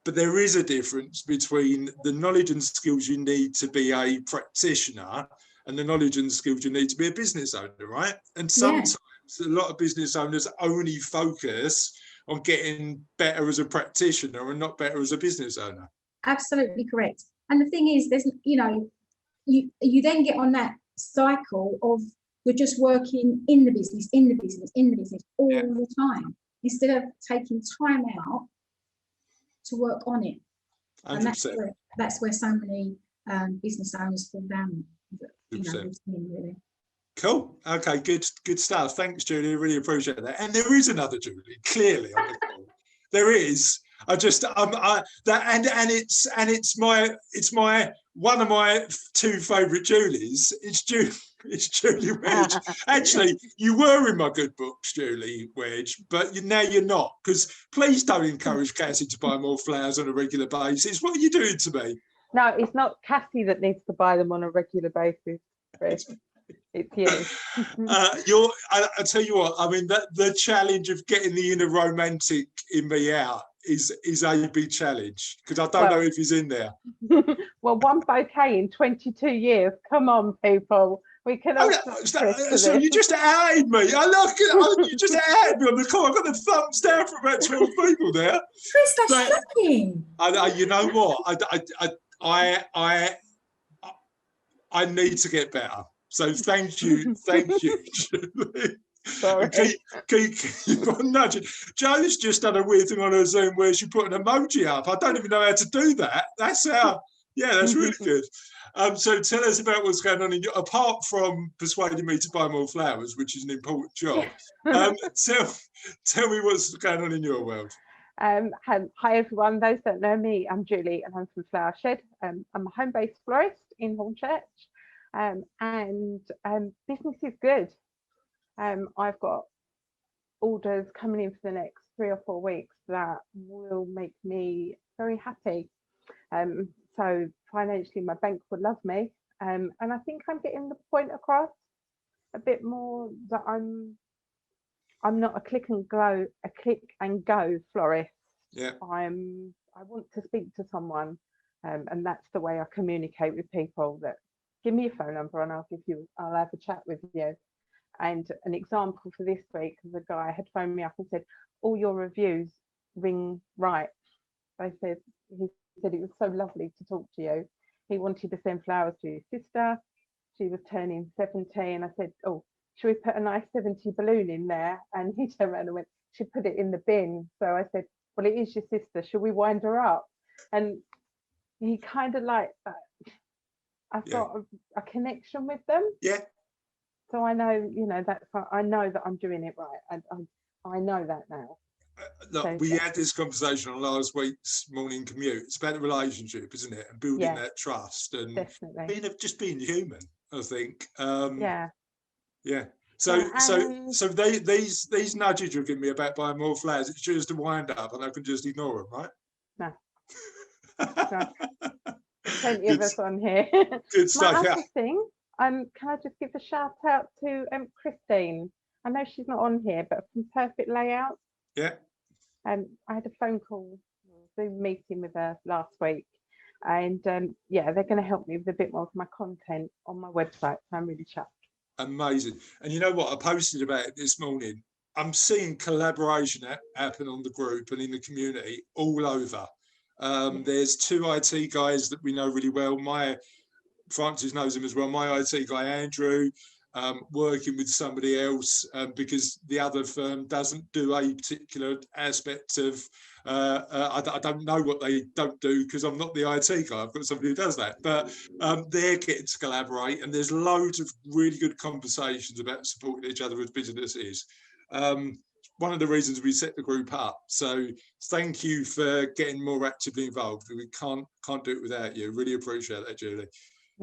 Speaker 1: But there is a difference between the knowledge and skills you need to be a practitioner and the knowledge and skills you need to be a business owner, right? And sometimes a lot of business owners only focus on getting better as a practitioner and not better as a business owner.
Speaker 6: Absolutely correct. And the thing is, there's you then get on that cycle of you're just working in the business all the time, instead of taking time out to work on it. 100%. And that's where so many business owners fall down. Really.
Speaker 1: Cool. Okay, good stuff. Thanks, Julie. Really appreciate that. And there is another Julie, clearly on the call. There is. It's my one of my two favourite Julies. It's Julie Wedge. Actually, you were in my good books, Julie Wedge, but now you're not. Because please don't encourage Cassie to buy more flowers on a regular basis. What are you doing to me?
Speaker 10: No, it's not Cassie that needs to buy them on a regular basis, Chris. It's you.
Speaker 1: I tell you what, I mean, the challenge of getting the inner romantic in me out is a big challenge, because I don't know if he's in there.
Speaker 10: Well, one bouquet in 22 years. Come on, people. We can
Speaker 1: so you just outed me. You just outed me on the call. I got the thumbs down for about 12 people there.
Speaker 6: Chris, that's shocking.
Speaker 1: You know what? I need to get better. So thank you, Julie.
Speaker 10: Sorry.
Speaker 1: Keep on nudging. Joe's just done a weird thing on her Zoom where she put an emoji up. I don't even know how to do that. That's really good. So tell us about what's going on apart from persuading me to buy more flowers, which is an important job. Tell me what's going on in your world.
Speaker 10: Hi everyone, those that know me, I'm Julie and I'm from Flower Shed. I'm a home-based florist in Hornchurch, and business is good. I've got orders coming in for the next 3 or 4 weeks that will make me very happy. So financially, my bank would love me, and I think I'm getting the point across a bit more that I'm not a click and go florist.
Speaker 1: Yeah.
Speaker 10: I want to speak to someone, and that's the way I communicate with people. That give me your phone number and I'll have a chat with you. And an example for this week, the guy had phoned me up and said, all your reviews ring right. He said it was so lovely to talk to you. He wanted to send flowers to his sister. She was turning 70. I said, oh, should we put a nice 70 balloon in there? And he turned around and went, should put it in the bin. So I said, well, it is your sister. Should we wind her up? And he kind of like that. I've got a connection with them.
Speaker 1: Yeah.
Speaker 10: So I know, I know that I'm doing it right. I know that now.
Speaker 1: Look, we had this conversation on last week's morning commute. It's about the relationship, isn't it? And building that trust and just being human, I think. Yeah. So these nudges you're giving me about buying more flowers, it's just a wind up and I can just ignore them, right?
Speaker 10: No. Plenty of us on here.
Speaker 1: Good stuff.
Speaker 10: My other thing, can I just give a shout out to Christine? I know she's not on here, but from Perfect Layout.
Speaker 1: Yeah.
Speaker 10: I had a phone call, Zoom meeting with her last week, and they're going to help me with a bit more of my content on my website. So I'm really chuffed.
Speaker 1: Amazing. And you know what? I posted about it this morning. I'm seeing collaboration happen on the group and in the community all over. There's 2 IT guys that we know really well. Francis knows him as well. My IT guy, Andrew, working with somebody else because the other firm doesn't do a particular aspect of, I don't know what they don't do because I'm not the IT guy. I've got somebody who does that. But they're getting to collaborate and there's loads of really good conversations about supporting each other as businesses. One of the reasons we set the group up. So thank you for getting more actively involved. We can't do it without you. Really appreciate that, Julie.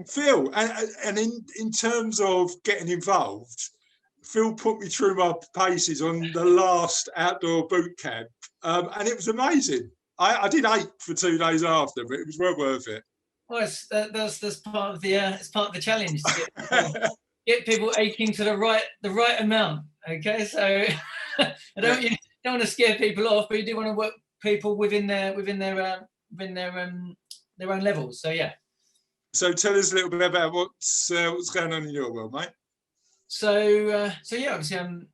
Speaker 1: Phil, and in terms of getting involved, Phil put me through my paces on the last outdoor boot camp, and it was amazing. I did 8 for 2 days after, but it was well worth it.
Speaker 11: Well, that's part of the it's part of the challenge to get people aching to the right amount. Okay, so you don't want to scare people off, but you do want to work people within their own levels. So yeah.
Speaker 1: So tell us a little bit about what's going on in your world, mate.
Speaker 11: So yeah, obviously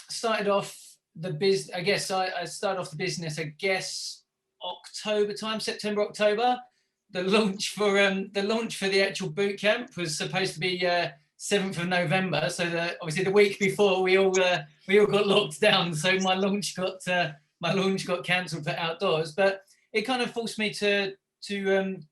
Speaker 11: started off the business. I guess I started off the business. I guess October time, September, October. The launch for the actual boot camp was supposed to be 7th of November. So obviously the week before we all got locked down. So my launch got cancelled for outdoors. But it kind of forced me to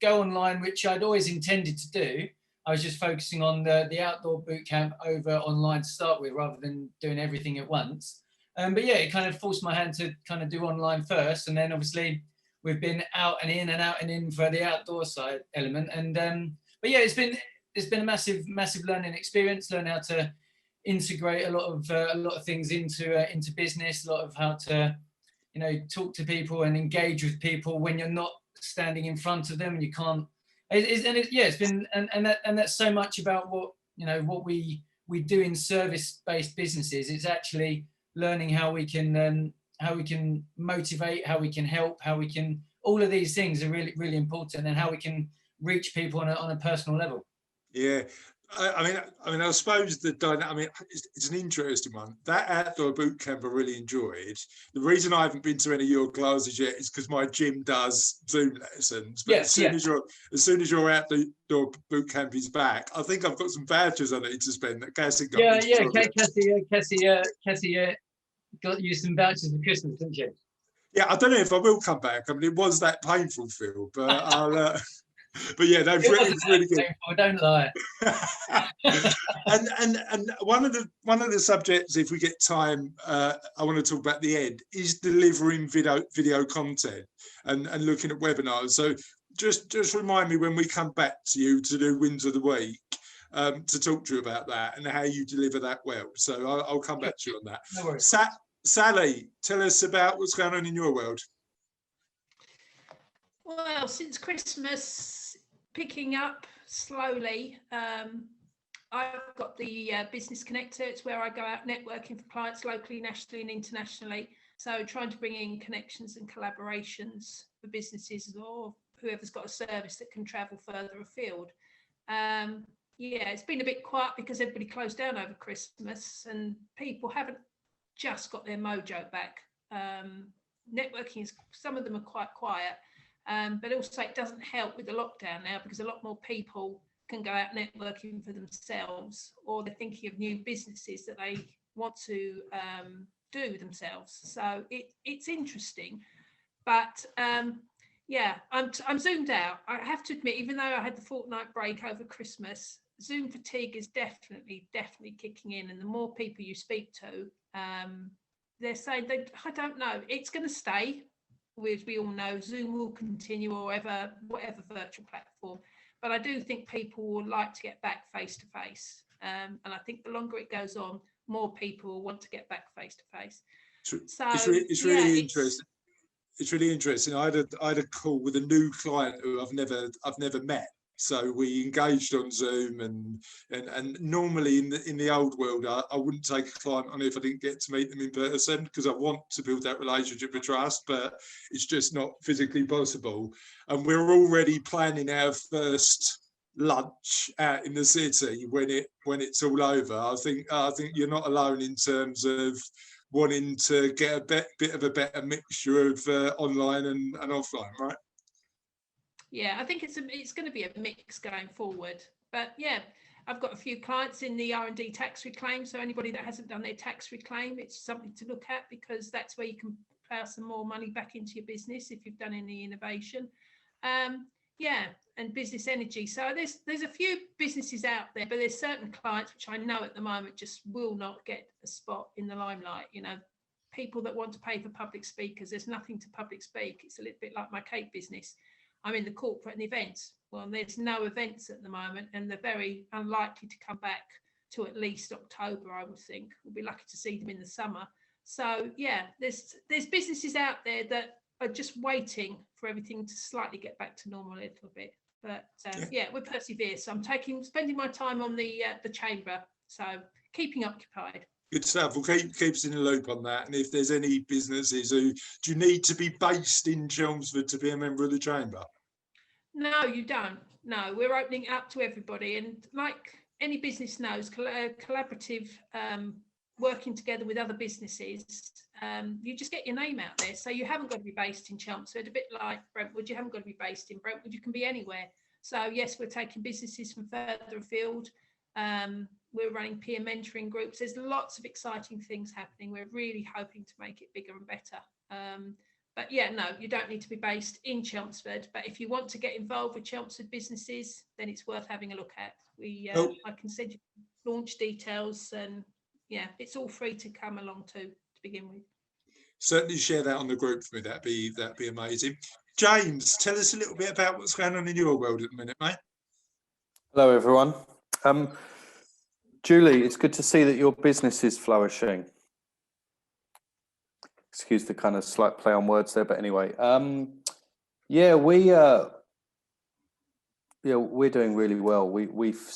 Speaker 11: go online, which I'd always intended to do. I was just focusing on the outdoor boot camp over online to start with, rather than doing everything at once. But yeah, it kind of forced my hand to kind of do online first, and then obviously we've been out and in and out and in for the outdoor side element. And but yeah, it's been a massive learning experience. Learn how to integrate a lot of things into business, a lot of how to, you know, talk to people and engage with people when you're not standing in front of them and you can't. It's been and that's so much about what, you know, what we do in service-based businesses. It's actually learning how we can motivate, how we can help, how we can, all of these things are really important, and how we can reach people on a personal level.
Speaker 1: Yeah. I mean, I suppose it's an interesting one. That outdoor boot camp I really enjoyed. The reason I haven't been to any of your classes yet is because my gym does Zoom lessons. But as soon as your outdoor boot camp is back, I think I've got some vouchers I need to spend that Cassie got.
Speaker 11: Cassie got you some vouchers for Christmas, didn't you?
Speaker 1: Yeah, I don't know if I will come back. I mean, it was that painful, Phil, but I'll. But yeah, that was really good.
Speaker 11: I don't lie.
Speaker 1: and one of the subjects, if we get time, I want to talk about at the end, is delivering video content and looking at webinars. So just remind me when we come back to you to do wins of the week, to talk to you about that and how you deliver that well. So I'll come back to you on that.
Speaker 11: No worries.
Speaker 1: Sally, tell us about what's going on in your world.
Speaker 12: Well, since Christmas, picking up slowly. I've got the Business Connector. It's where I go out networking for clients locally, nationally and internationally. So trying to bring in connections and collaborations for businesses or whoever's got a service that can travel further afield. Yeah, it's been a bit quiet because everybody closed down over Christmas and people haven't just got their mojo back. Networking is, some of them are quite quiet. But also it doesn't help with the lockdown now because a lot more people can go out networking for themselves, or they're thinking of new businesses that they want to do themselves. So it's interesting, but yeah, I'm zoomed out. I have to admit, even though I had the fortnight break over Christmas, Zoom fatigue is definitely kicking in, and the more people you speak to, they're saying I don't know, it's going to stay. As we all know, Zoom will continue, or whatever virtual platform. But I do think people will like to get back face to face. And I think the longer it goes on, more people will want to get back face to face. So
Speaker 1: it's really interesting. It's really interesting. I had a call with a new client who I've never met. So we engaged on Zoom, and normally in the old world, I wouldn't take a client on if I didn't get to meet them in person, because I want to build that relationship of trust, but it's just not physically possible. And we're already planning our first lunch out in the city when it's all over. I think you're not alone in terms of wanting to get a bit of a better mixture of online and offline, right?
Speaker 12: Yeah, I think it's going to be a mix going forward. But yeah, I've got a few clients in the R&D tax reclaim. So anybody that hasn't done their tax reclaim, it's something to look at, because that's where you can plow some more money back into your business if you've done any innovation. Yeah, and business energy. So there's a few businesses out there, but there's certain clients which I know at the moment just will not get a spot in the limelight. You know, people that want to pay for public speakers, there's nothing to public speak. It's a little bit like my cake business. I'm in the corporate and events. Well, there's no events at the moment, and they're very unlikely to come back to at least October, I would think. We'll be lucky to see them in the summer. So yeah, there's businesses out there that are just waiting for everything to slightly get back to normal a little bit. But yeah, we persevere. So I'm spending my time on the chamber, so keeping occupied.
Speaker 1: Good stuff. We'll keep us in the loop on that. And if there's any businesses do you need to be based in Chelmsford to be a member of the chamber?
Speaker 12: No, you don't. No, we're opening up to everybody. And like any business knows, collaborative working together with other businesses, you just get your name out there. So you haven't got to be based in Chelmsford, a bit like Brentwood. You haven't got to be based in Brentwood. You can be anywhere. So yes, we're taking businesses from further afield. We're running peer mentoring groups. There's lots of exciting things happening. We're really hoping to make it bigger and better. But yeah, no, you don't need to be based in Chelmsford. But if you want to get involved with Chelmsford businesses, then it's worth having a look at. I can send you launch details, and yeah, it's all free to come along to begin with.
Speaker 1: Certainly share that on the group for me. That'd be amazing. James, tell us a little bit about what's going on in your world at the minute, mate.
Speaker 13: Hello, everyone. Julie, it's good to see that your business is flourishing. Excuse the kind of slight play on words there, but anyway, yeah, we're doing really well. We've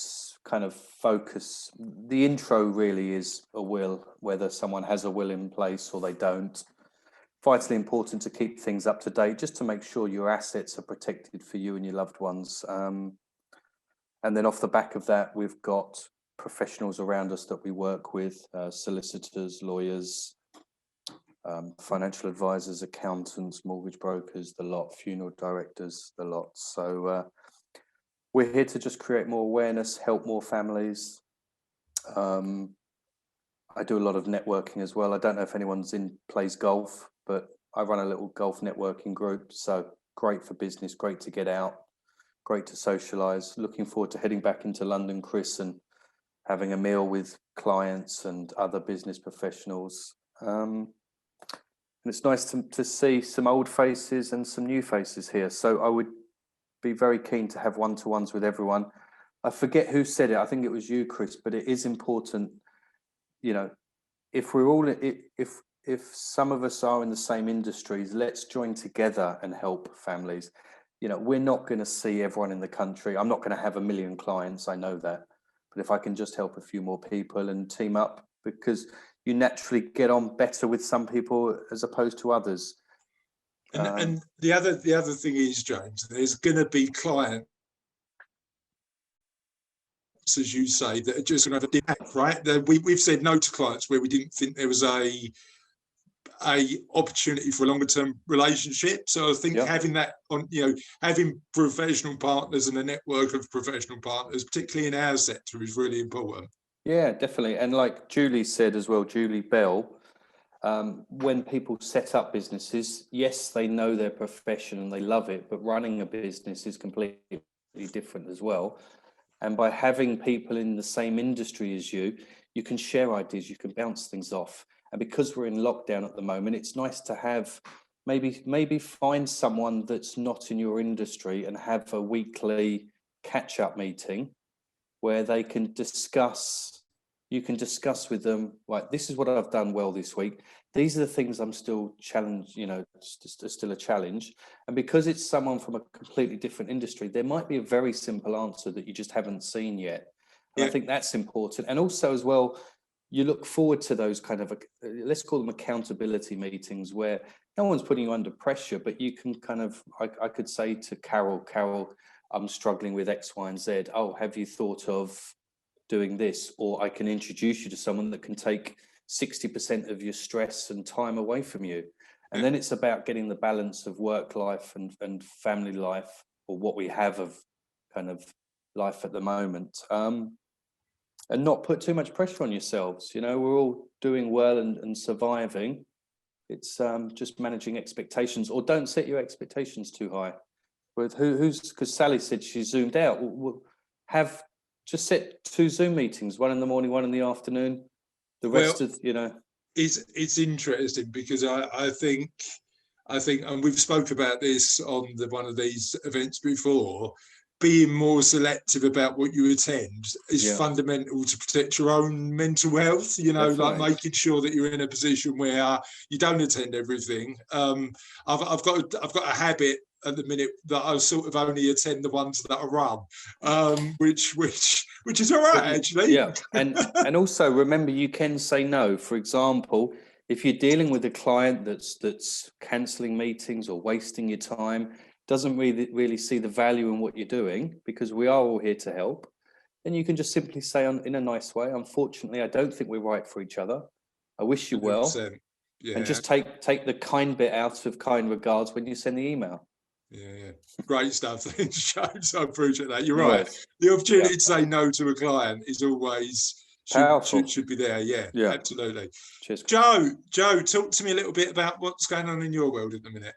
Speaker 13: kind of focused. The intro really is a will, whether someone has a will in place or they don't. Vitally important to keep things up to date, just to make sure your assets are protected for you and your loved ones. And then off the back of that, we've got professionals around us that we work with, solicitors, lawyers, financial advisors, accountants, mortgage brokers, the lot, funeral directors, the lot. So we're here to just create more awareness, help more families. I do a lot of networking as well. I don't know if anyone's plays golf, but I run a little golf networking group. So great for business, great to get out, great to socialise. Looking forward to heading back into London, Chris, and having a meal with clients and other business professionals. And it's nice to see some old faces and some new faces here. So I would be very keen to have one-to-ones with everyone. I forget who said it. I think it was you, Chris, but it is important, you know, if we're all, if some of us are in the same industries, let's join together and help families. You know, we're not going to see everyone in the country. I'm not going to have 1 million clients. I know that. But if I can just help a few more people and team up, because you naturally get on better with some people as opposed to others.
Speaker 1: And the other thing is, James, there's going to be clients, as you say, that are just going to have a dip, right? We've said no to clients where we didn't think there was a opportunity for a longer term relationship. So I think having that on, you know, having professional partners and a network of professional partners, particularly in our sector, is really important. Yeah, definitely. And like Julie said as well, Julie Bell, when people set up businesses, yes, they know their profession and they love it, but running a business is completely different as well. And by having people in the same industry as you, you can share ideas, you can bounce things off. And because we're in lockdown at the moment, it's nice to have maybe find someone that's not in your industry and have a weekly catch-up meeting where they can discuss. You can discuss with them, like, this is what I've done well this week. These are the things I'm still challenged, you know, still a challenge. And because it's someone from a completely different industry, there might be a very simple answer that you just haven't seen yet. And I think that's important. And also as well, you look forward to those kind of, let's call them accountability meetings, where no one's putting you under pressure, but you can kind of, I could say to Carol, I'm struggling with X, Y, and Z. Oh, have you thought of doing this? Or I can introduce you to someone that can take 60% of your stress and time away from you. And then it's about getting the balance of work life and family life, or what we have of kind of life at the moment. And not put too much pressure on yourselves. You know, we're all doing well and surviving. It's just managing expectations, or don't set your expectations too high. With because Sally said she zoomed out. Have just set 2 Zoom meetings, one in the morning, one in the afternoon. The rest of, you know. It's interesting because I think, and we've spoke about this on one of these events before, being more selective about what you attend is fundamental to protect your own mental health, you know. Definitely. Like making sure that you're in a position where you don't attend everything. I've got a habit at the minute that I sort of only attend the ones that I run, which is all right, actually. Yeah, and also remember, you can say no. For example, if you're dealing with a client that's cancelling meetings or wasting your time, doesn't really see the value in what you're doing, because we are all here to help, then you can just simply say in a nice way, unfortunately, I don't think we're right for each other. I wish you well. And just take the kind bit out of kind regards when you send the email. Yeah. Great stuff. Thanks, James. I appreciate that. You're right. The opportunity to say no to a client is always should be there. Yeah, absolutely. Cheers. Joe, talk to me a little bit about what's going on in your world at the minute.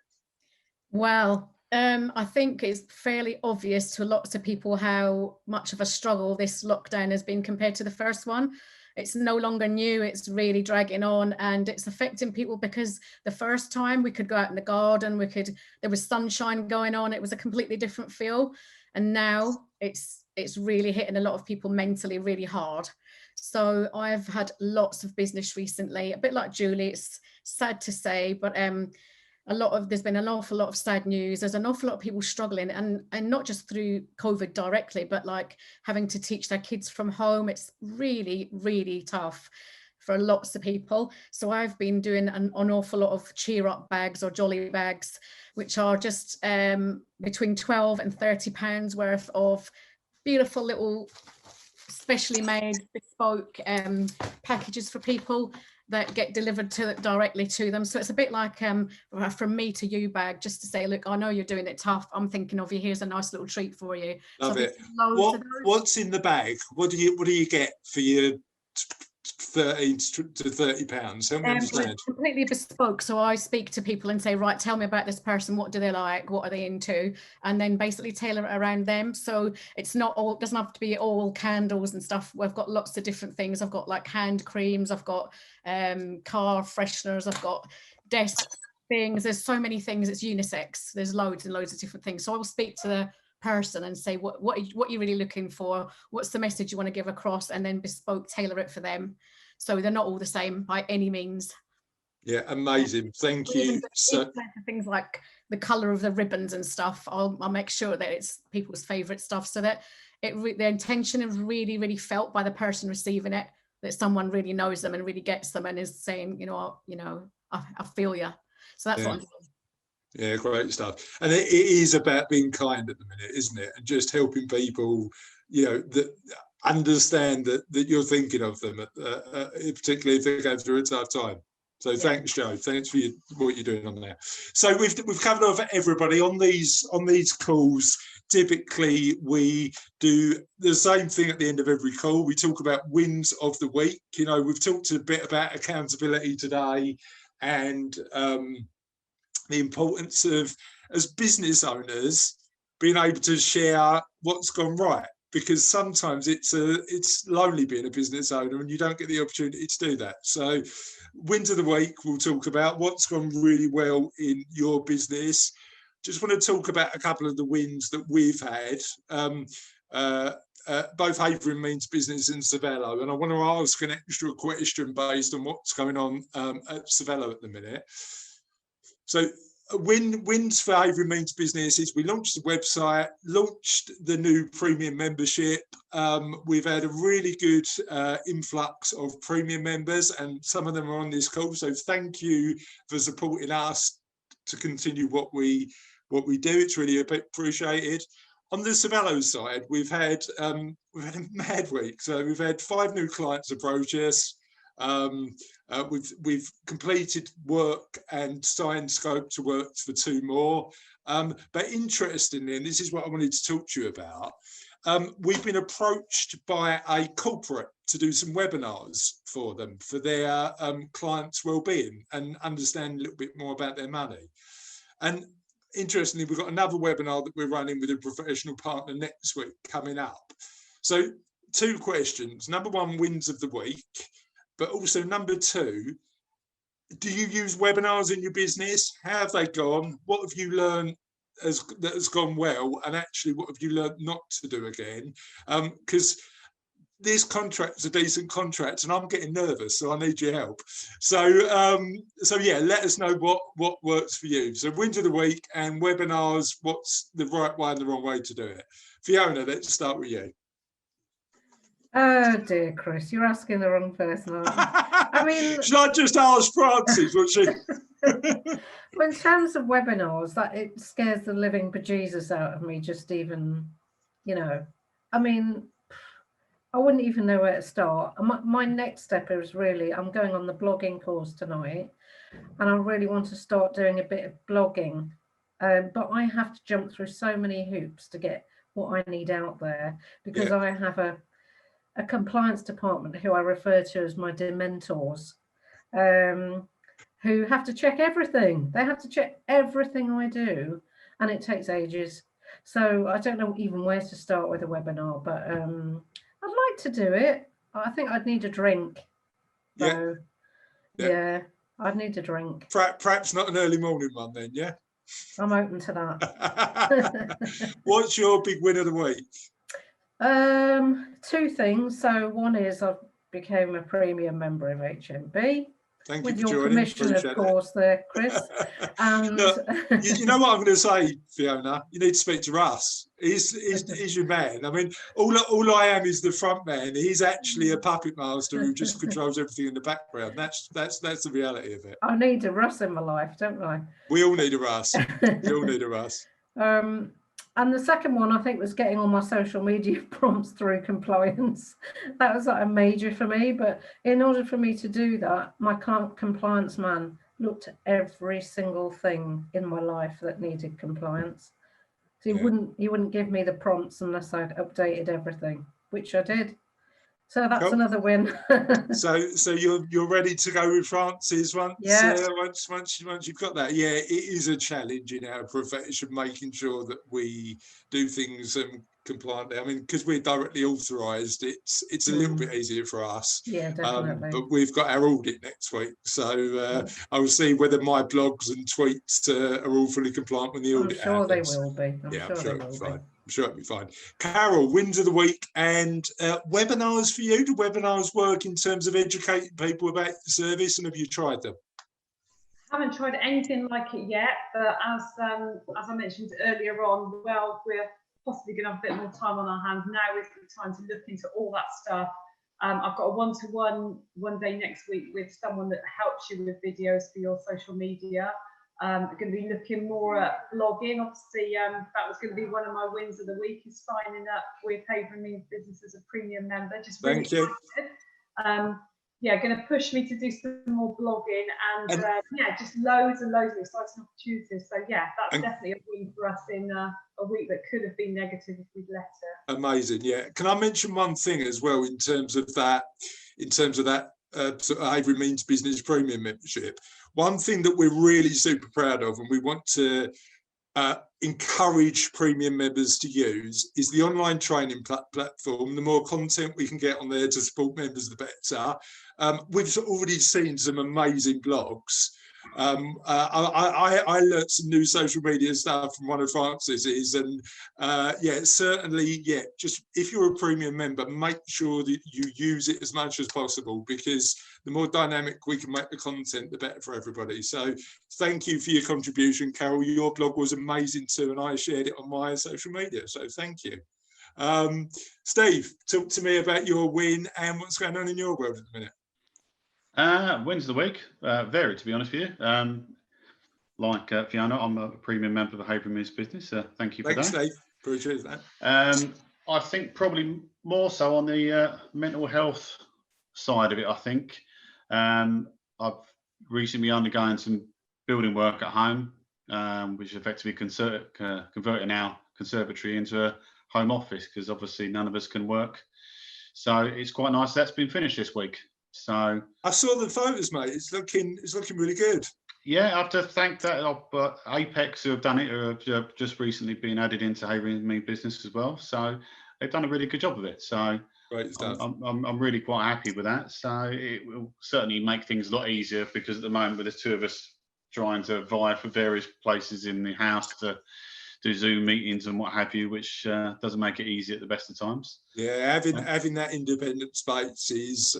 Speaker 7: Well, I think it's fairly obvious to lots of people how much of a struggle this lockdown has been compared to the first one. It's no longer new, it's really dragging on, and it's affecting people because the first time we could go out in the garden, there was sunshine going on, it was a completely different feel. And now it's really hitting a lot of people mentally really hard. So I've had lots of business recently, a bit like Julie, it's sad to say, but there's been an awful lot of sad news. There's an awful lot of people struggling, and not just through COVID directly, but like having to teach their kids from home. It's really, really tough for lots of people. So I've been doing an awful lot of cheer up bags or jolly bags, which are just between 12 and 30 pounds worth of beautiful little specially made bespoke packages for people that get delivered directly to them. So it's a bit like from me to you bag, just to say, look, I know you're doing it tough, I'm thinking of you, here's a nice little treat for you.
Speaker 1: Love it. What's in the bag? What do you get for your 13 to 30 pounds? Help me understand.
Speaker 7: It's completely bespoke. So I speak to people and say, right, tell me about this person. What do they like? What are they into? And then basically tailor it around them. So it's not all, doesn't have to be all candles and stuff. We've got lots of different things. I've got like hand creams. I've got car fresheners. I've got desk things. There's so many things. It's unisex. There's loads and loads of different things. So I will speak to the person and say, what are you really looking for? What's the message you want to give across? And then bespoke tailor it for them. So they're not all the same by any means.
Speaker 1: Yeah, amazing. Thank you. So
Speaker 7: things like the color of the ribbons and stuff, I'll make sure that it's people's favorite stuff, so that the intention is really, really felt by the person receiving it, that someone really knows them and really gets them and is saying, I feel you. So that's what I'm doing.
Speaker 1: Yeah, great stuff. And it is about being kind at the minute, isn't it? And just helping people, that understand that you're thinking of them, particularly if they're going through a tough time. So thanks, Jo. Thanks for what you're doing on there. So we've covered off everybody on these calls. Typically, we do the same thing at the end of every call. We talk about wins of the week. We've talked a bit about accountability today, and the importance of, as business owners, being able to share what's gone right, because sometimes it's lonely being a business owner and you don't get the opportunity to do that. So wins of the week, we'll talk about what's gone really well in your business. Just want to talk about a couple of the wins that we've had, both Havering Means Business and Savello, and I want to ask an extra question based on what's going on at Savello at the minute. So wins for Havering Means Business is we launched the website, launched the new premium membership. We've had a really good influx of premium members, and some of them are on this call. So thank you for supporting us to continue what we do. It's really appreciated. On the Savello side, we've had a mad week. So we've had 5 new clients approach us. We've completed work and signed scope to work for 2 more. But interestingly, and this is what I wanted to talk to you about, we've been approached by a corporate to do some webinars for them, for their clients' well-being and understand a little bit more about their money. And interestingly, we've got another webinar that we're running with a professional partner next week coming up. So 2 questions. Number 1, wins of the week. But also number 2, do you use webinars in your business? How have they gone? What have you learned that has gone well? And actually, what have you learned not to do again? Because this contract's a decent contract and I'm getting nervous, so I need your help. So yeah, let us know what works for you. So wins of the week and webinars, what's the right way and the wrong way to do it? Fiona, let's start with you.
Speaker 4: Oh dear, Chris, you're asking the wrong person, aren't you? I mean,
Speaker 1: should I just ask Frances what she?
Speaker 4: Well, in terms of webinars, that it scares the living bejesus out of me. Just even, I mean, I wouldn't even know where to start. My next step is really, I'm going on the blogging course tonight, and I really want to start doing a bit of blogging. But I have to jump through so many hoops to get what I need out there, because I have a compliance department who I refer to as my dementors, who have to check everything. They have to check everything I do. and it takes ages. So I don't know even where to start with a webinar, but I'd like to do it. I think I'd need a drink. So, yeah, I'd need a drink.
Speaker 1: Perhaps not an early morning one then, yeah?
Speaker 4: I'm open to that.
Speaker 1: What's your big win of the week?
Speaker 4: Two things. So one is I've became a premium member of HMB.
Speaker 1: Thank
Speaker 4: with
Speaker 1: you for
Speaker 4: your
Speaker 1: joining.
Speaker 4: permission, of course, there, Chris. And
Speaker 1: look, you know what I'm going to say, Fiona? You need to speak to Russ. He's your man. I mean, all I am is the front man. He's actually a puppet master who just controls everything in the background. That's the reality of it.
Speaker 4: I need a Russ in my life, don't I?
Speaker 1: We all need a Russ. We all need a Russ.
Speaker 4: And the second one, I think, was getting all my social media prompts through compliance. That was like a major for me. But in order for me to do that, my compliance man looked at every single thing in my life that needed compliance. So he wouldn't give me the prompts unless I'd updated everything, which I did. So that's another win.
Speaker 1: so you're ready to go with Francis once you've got that. Yeah, it is a challenge in our profession making sure that we do things compliantly. I mean, because we're directly authorised, it's a little bit easier for us.
Speaker 4: Yeah, definitely.
Speaker 1: But we've got our audit next week, so I will see whether my blogs and tweets are all fully compliant when the audit happens.
Speaker 4: They will be. I'm sure they will be.
Speaker 1: I'm sure it'll be fine. Carol, wins of the week and webinars for you. Do webinars work in terms of educating people about the service, and have you tried them?
Speaker 3: I haven't tried anything like it yet, but as I mentioned earlier on, well, we're possibly going to have a bit more time on our hands. Now is the time to look into all that stuff. I've got a one-to-one one day next week with someone that helps you with videos for your social media. I'm going to be looking more at blogging. Obviously, that was going to be one of my wins of the week, is signing up with Havering Business as a premium member. Just really
Speaker 1: Thank you.
Speaker 3: Yeah, going to push me to do some more blogging and yeah, just loads and loads of exciting opportunities. So yeah, that's definitely a win for us in a week that could have been negative if we'd let it.
Speaker 1: Amazing. Yeah. Can I mention one thing as well in terms of that? Sort of Havering Means Business Premium membership. One thing that we're really super proud of, and we want to encourage premium members to use, is the online training platform. The more content we can get on there to support members, the better. We've already seen some amazing blogs. I learned some new social media stuff from one of Francis's, and yeah, certainly, yeah, just if you're a premium member, make sure that you use it as much as possible, because the more dynamic we can make the content, the better for everybody. So thank you for your contribution, Carol. Your blog was amazing too, and I shared it on my social media, so thank you. Steve, talk to me about your win and what's going on in your world at the minute.
Speaker 9: Wins of the week vary, to be honest with you. Like Fiona, I'm a premium member of the Havering Means Business. Thank you for that.
Speaker 1: Thanks, Steve. Appreciate that.
Speaker 9: I think probably more so on the mental health side of it. I think I've recently undergone some building work at home, which effectively converting our conservatory into a home office, because obviously none of us can work. So it's quite nice that's been finished this week. So
Speaker 1: I saw the photos, mate. It's looking really good.
Speaker 9: Yeah, I have to thank that Apex, who have done it, who have just recently been added into Havering Means Business as well. So they've done a really good job of it. So
Speaker 1: great stuff.
Speaker 9: I'm really quite happy with that. So it will certainly make things a lot easier, because at the moment there's two of us trying to vie for various places in the house to do Zoom meetings and what have you, which doesn't make it easy at the best of times.
Speaker 1: Yeah, having that independent space is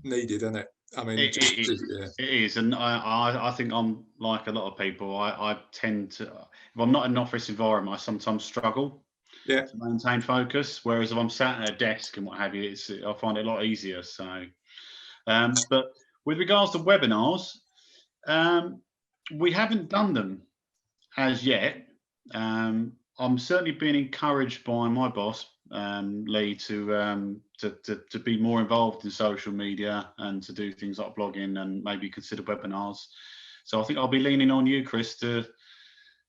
Speaker 1: needed, isn't it? I mean, it
Speaker 9: is, and I think I'm like a lot of people. I tend to, if I'm not in an office environment, I sometimes struggle to maintain focus. Whereas if I'm sat at a desk and what have you, I find it a lot easier. So, but with regards to webinars, we haven't done them as yet. I'm certainly being encouraged by my boss, Lee, to be more involved in social media and to do things like blogging and maybe consider webinars. So I think I'll be leaning on you, Chris, to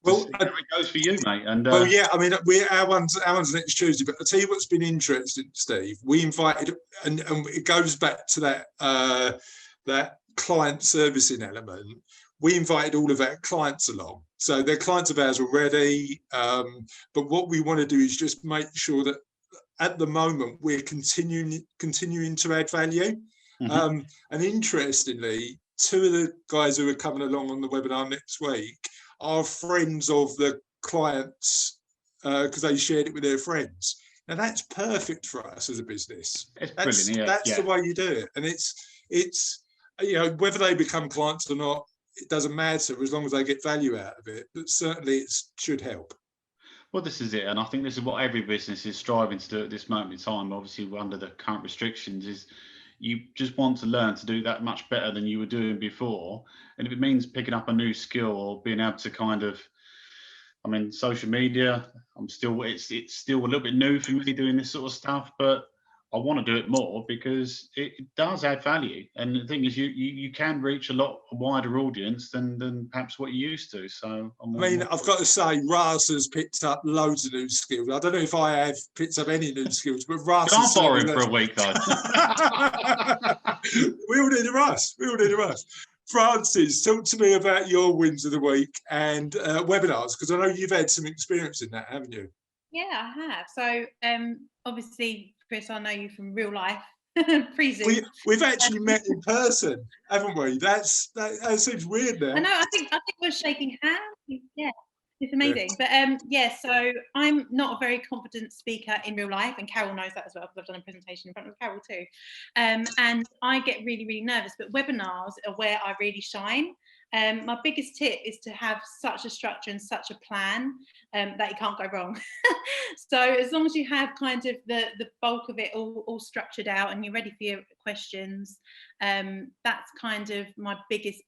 Speaker 9: see how it goes for you, mate. And
Speaker 1: well, yeah, I mean, our one's next Tuesday. But I'll tell you what's been interesting, Steve. We invited, and it goes back to that client servicing element. We invited all of our clients along. So they're clients of ours already. But what we want to do is just make sure that at the moment we're continuing to add value. And interestingly, two of the guys who are coming along on the webinar next week are friends of the clients because they shared it with their friends. Now that's perfect for us as a business. That's the way you do it, and it's you know, whether they become clients or not, it doesn't matter as long as they get value out of it. But certainly, it should help.
Speaker 9: Well, this is it, and I think this is what every business is striving to do at this moment in time. Obviously, under the current restrictions, is you just want to learn to do that much better than you were doing before, and if it means picking up a new skill or being able to kind of, I mean, social media, it's still a little bit new for me doing this sort of stuff, but I want to do it more because it does add value. And the thing is, you can reach a lot wider audience than perhaps what you used to. So I
Speaker 1: mean, I've got to say, Russ has picked up loads of new skills. I don't know if I have picked up any new skills, but Russ.
Speaker 9: Can I borrow him for a week though?
Speaker 1: We all need a Russ. We all need a Russ. Francis, talk to me about your wins of the week and webinars, because I know you've had some experience in that, haven't you?
Speaker 5: Yeah, I have. So obviously, Chris, I know you from real life. Pre-Zoom.
Speaker 1: We've actually met in person, haven't we? That seems weird now.
Speaker 5: I know. I think we're shaking hands. Yeah, it's amazing. Yeah. But so I'm not a very confident speaker in real life, and Carol knows that as well because I've done a presentation in front of Carol too. And I get really, really nervous. But webinars are where I really shine. My biggest tip is to have such a structure and such a plan that you can't go wrong. So as long as you have kind of the bulk of it all structured out and you're ready for your questions, that's kind of my biggest,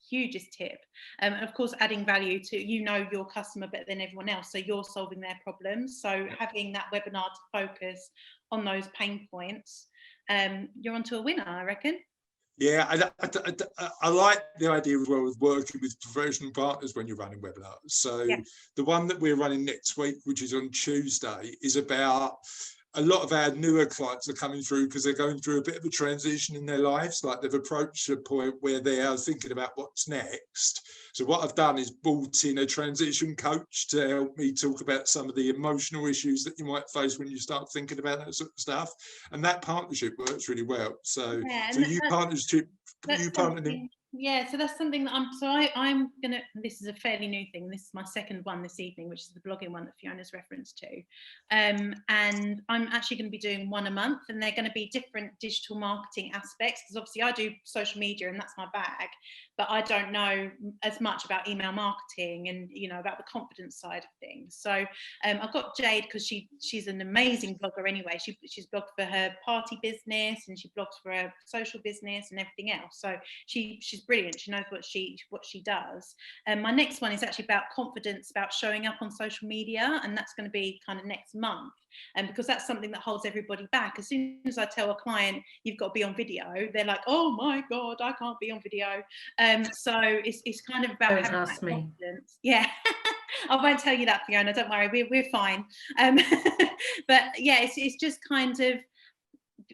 Speaker 5: hugest tip. And of course, adding value to, your customer better than everyone else, so you're solving their problems. So having that webinar to focus on those pain points, you're onto a winner, I reckon.
Speaker 1: Yeah, I like the idea as well of working with professional partners when you're running webinars. So the one that we're running next week, which is on Tuesday, is about a lot of our newer clients are coming through because they're going through a bit of a transition in their lives. Like they've approached a point where they are thinking about what's next. So what I've done is brought in a transition coach to help me talk about some of the emotional issues that you might face when you start thinking about that sort of stuff. And that partnership works really well. So, you partnered in.
Speaker 5: Yeah, so that's something that I'm gonna, this is a fairly new thing. This is my second one this evening, which is the blogging one that Fiona's referenced to. And I'm actually going to be doing one a month, and they're going to be different digital marketing aspects, because obviously I do social media and that's my bag, but I don't know as much about email marketing and about the confidence side of things. So I've got Jade, because she's an amazing blogger anyway. She's blogged for her party business and she blogs for her social business and everything else. So she's brilliant. She knows what she does. And my next one is actually about confidence, about showing up on social media, and that's going to be kind of next month. And because that's something that holds everybody back. As soon as I tell a client you've got to be on video, they're like, oh my god, I can't be on video. So it's kind of about having that confidence. Yeah. I won't tell you that, Fiona, don't worry, we're fine. But yeah, it's just kind of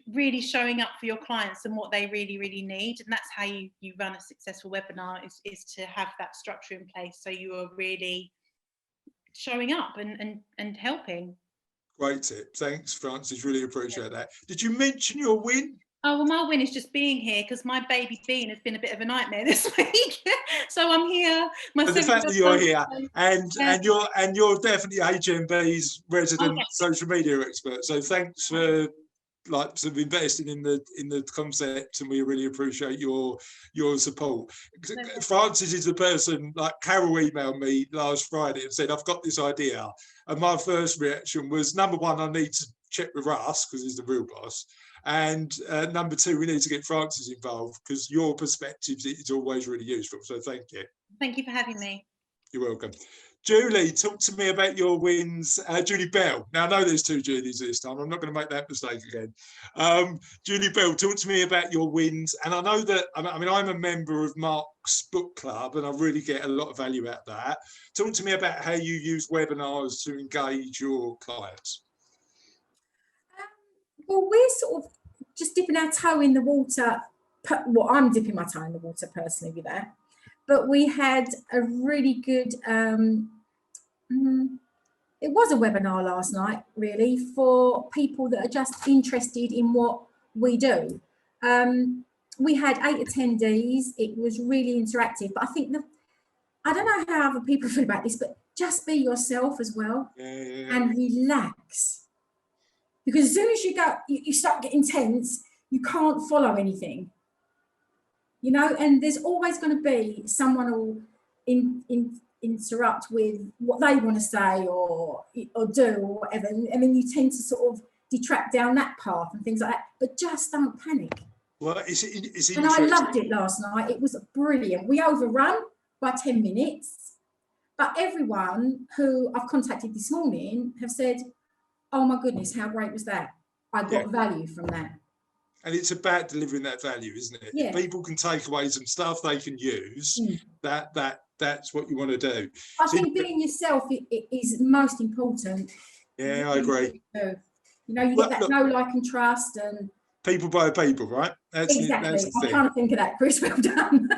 Speaker 5: really showing up for your clients and what they really, really need. And that's how you run a successful webinar, is to have that structure in place, so you are really showing up and helping.
Speaker 1: Great tip. Thanks, Francis. Really appreciate that. Did you mention your win?
Speaker 5: Oh, well, my win is just being here, because my baby Bean has been a bit of a nightmare this week. So I'm here.
Speaker 1: The fact that you're here and you're definitely HMB's resident social media expert. So thanks for sort of investing in the concept, and we really appreciate your support. Francis is the person, like Carol emailed me last Friday and said, I've got this idea, and my first reaction was, number one, I need to check with Russ because he's the real boss, and number two, we need to get Francis involved because your perspectives is always really useful. So thank you.
Speaker 5: Thank you for having me.
Speaker 1: You're welcome. Julie, talk to me about your wins. Julie Bell. Now, I know there's two Julies this time. I'm not going to make that mistake again. Julie Bell, talk to me about your wins. And I know that, I mean, I'm a member of Mark's book club, and I really get a lot of value out of that. Talk to me about how you use webinars to engage your clients.
Speaker 6: Well, we're sort of just dipping our toe in the water. Well, I'm dipping my toe in the water personally with that. but we had a really good, it was a webinar last night, really, for people that are just interested in what we do. We had 8 attendees. It was really interactive, but I think I don't know how other people feel about this, but just be yourself as well and relax. Because as soon as you go, you start getting tense, you can't follow anything. You know, and there's always going to be someone who interrupt with what they want to say or do or whatever, and then you tend to sort of detract down that path and things like that. But just don't panic.
Speaker 1: Well, it's
Speaker 6: and I loved it last night. It was brilliant. We overrun by 10 minutes, but everyone who I've contacted this morning have said, "Oh my goodness, how great was that? I got value from that."
Speaker 1: And it's about delivering that value, isn't it?
Speaker 6: Yeah.
Speaker 1: If people can take away some stuff they can use, that's what you want to do.
Speaker 6: I think being yourself is most important.
Speaker 1: Yeah, I agree.
Speaker 6: You know, you get that know, like, and trust, and
Speaker 1: people by people, right? That's
Speaker 6: exactly.
Speaker 1: That's the
Speaker 6: I'm trying to think of that, Chris. Well done.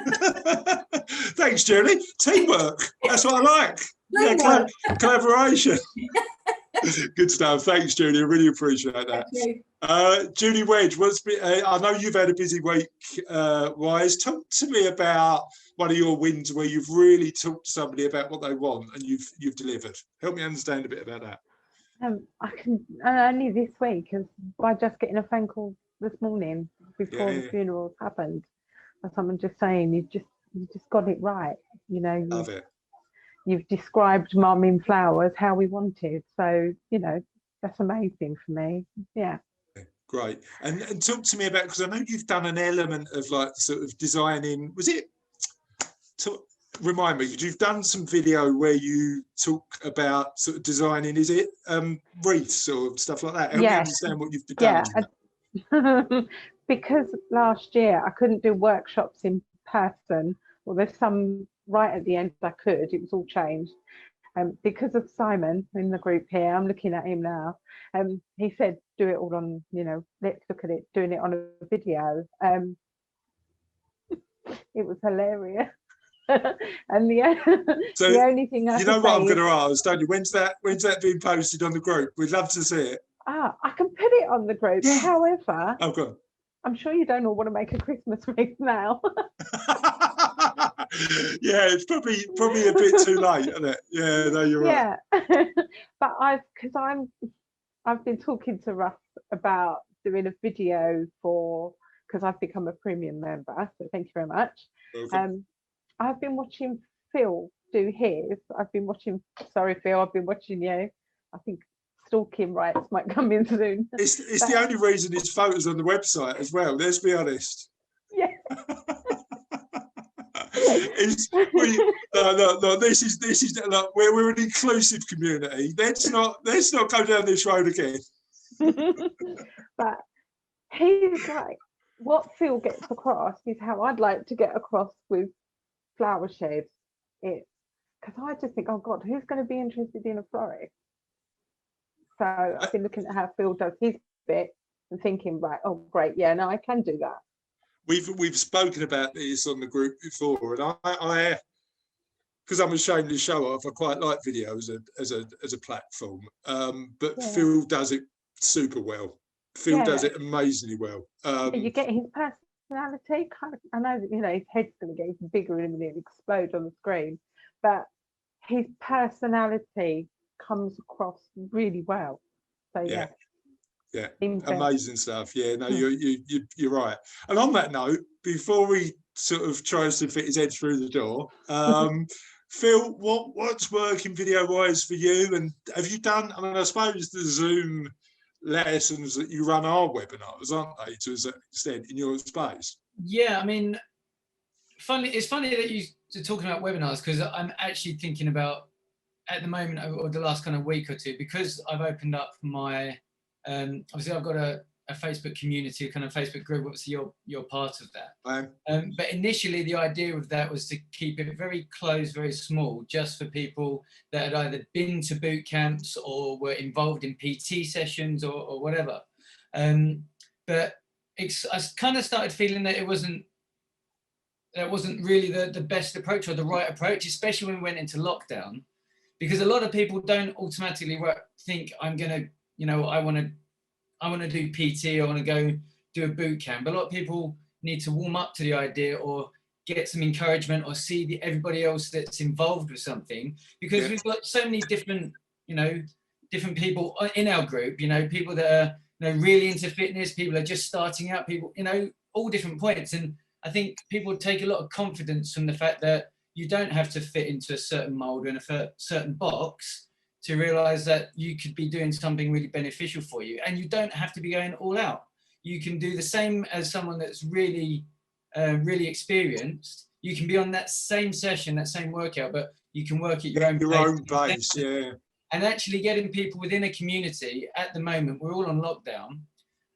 Speaker 1: Thanks, Julie. Teamwork. That's what I like. Yeah, collaboration. Good stuff. Thanks, Julie. I really appreciate that.
Speaker 6: Thank you.
Speaker 1: Julie Wedge, I know you've had a busy week, Wise. Talk to me about one of your wins where you've really talked to somebody about what they want and you've delivered. Help me understand a bit about that.
Speaker 10: I can only this week, by just getting a phone call this morning before the funeral happened, and someone just saying, you just got it right. You know,
Speaker 1: love it.
Speaker 10: You've described Mum in flowers how we wanted. So, you know, that's amazing for me. Yeah.
Speaker 1: Great. And talk to me about, because I know you've done an element of like sort of designing, was it, remind me, you've done some video where you talk about sort of designing, is it wreaths or stuff like that? Help me understand what you've done.
Speaker 10: Yeah. Because last year I couldn't do workshops in person. Well, there's some right at the end I could. It was all changed. Because of Simon in the group here, I'm looking at him now. He said, do it all on, you know, let's look at it, doing it on a video. It was hilarious. And the only thing I
Speaker 1: you know what I'm going to ask, don't you? When's that being posted on the group? We'd love to see it.
Speaker 10: I can put it on the group. Yeah. However,
Speaker 1: go on.
Speaker 10: I'm sure you don't all want to make a Christmas wreath now.
Speaker 1: Yeah, it's probably a bit too late, isn't it? Yeah, no, you're right.
Speaker 10: Yeah, but I've been talking to Russ about doing a video because I've become a premium member. So thank you very much. Welcome. I've been watching Phil do his. Sorry, Phil, I've been watching you. I think stalking rights might come in soon.
Speaker 1: It's the only reason his photos on the website as well. Let's be honest.
Speaker 10: Yeah.
Speaker 1: No, this is like, we're an inclusive community. Let's not go down this road again.
Speaker 10: But he's like, what Phil gets across is how I'd like to get across with Flower Shed. It's because I just think, oh God, who's going to be interested in a florist? So I've been looking at how Phil does his bit and thinking, right, oh great, yeah, no, I can do that.
Speaker 1: We've spoken about this on the group before, and I because I'm ashamed to show off, I quite like video as a platform. But Phil does it super well. Phil does it amazingly well.
Speaker 10: You get his personality. I know that, you know, his head's going to get even bigger and it'll explode on the screen, but his personality comes across really well. So yeah.
Speaker 1: Yeah, amazing stuff. Yeah, no, you're right. And on that note, before he sort of tries to fit his head through the door, Phil, what's working video wise for you? And have you done? I mean, I suppose the Zoom lessons that you run are webinars, aren't they, to a certain extent in your space?
Speaker 11: Yeah, I mean, it's funny that you're talking about webinars, because I'm actually thinking about, at the moment, or the last kind of week or two, because I've opened up my obviously I've got a Facebook community, a kind of Facebook group. Obviously you're part of that. But initially the idea of that was to keep it very close, very small, just for people that had either been to boot camps or were involved in PT sessions or whatever. But I kind of started feeling that it wasn't that wasn't really the best approach or the right approach, especially when we went into lockdown, because a lot of people don't automatically think I'm gonna, I want to do PT, I want to go do a boot camp. A lot of people need to warm up to the idea or get some encouragement or see everybody else that's involved with something, because we've got so many different, different people in our group, people that are really into fitness, people are just starting out, people, all different points. And I think people take a lot of confidence from the fact that you don't have to fit into a certain mold or in a certain box to realize that you could be doing something really beneficial for you. And you don't have to be going all out. You can do the same as someone that's really, really experienced. You can be on that same session, that same workout, but you can work at your own pace.
Speaker 1: Yeah.
Speaker 11: And actually getting people within a community at the moment, we're all on lockdown.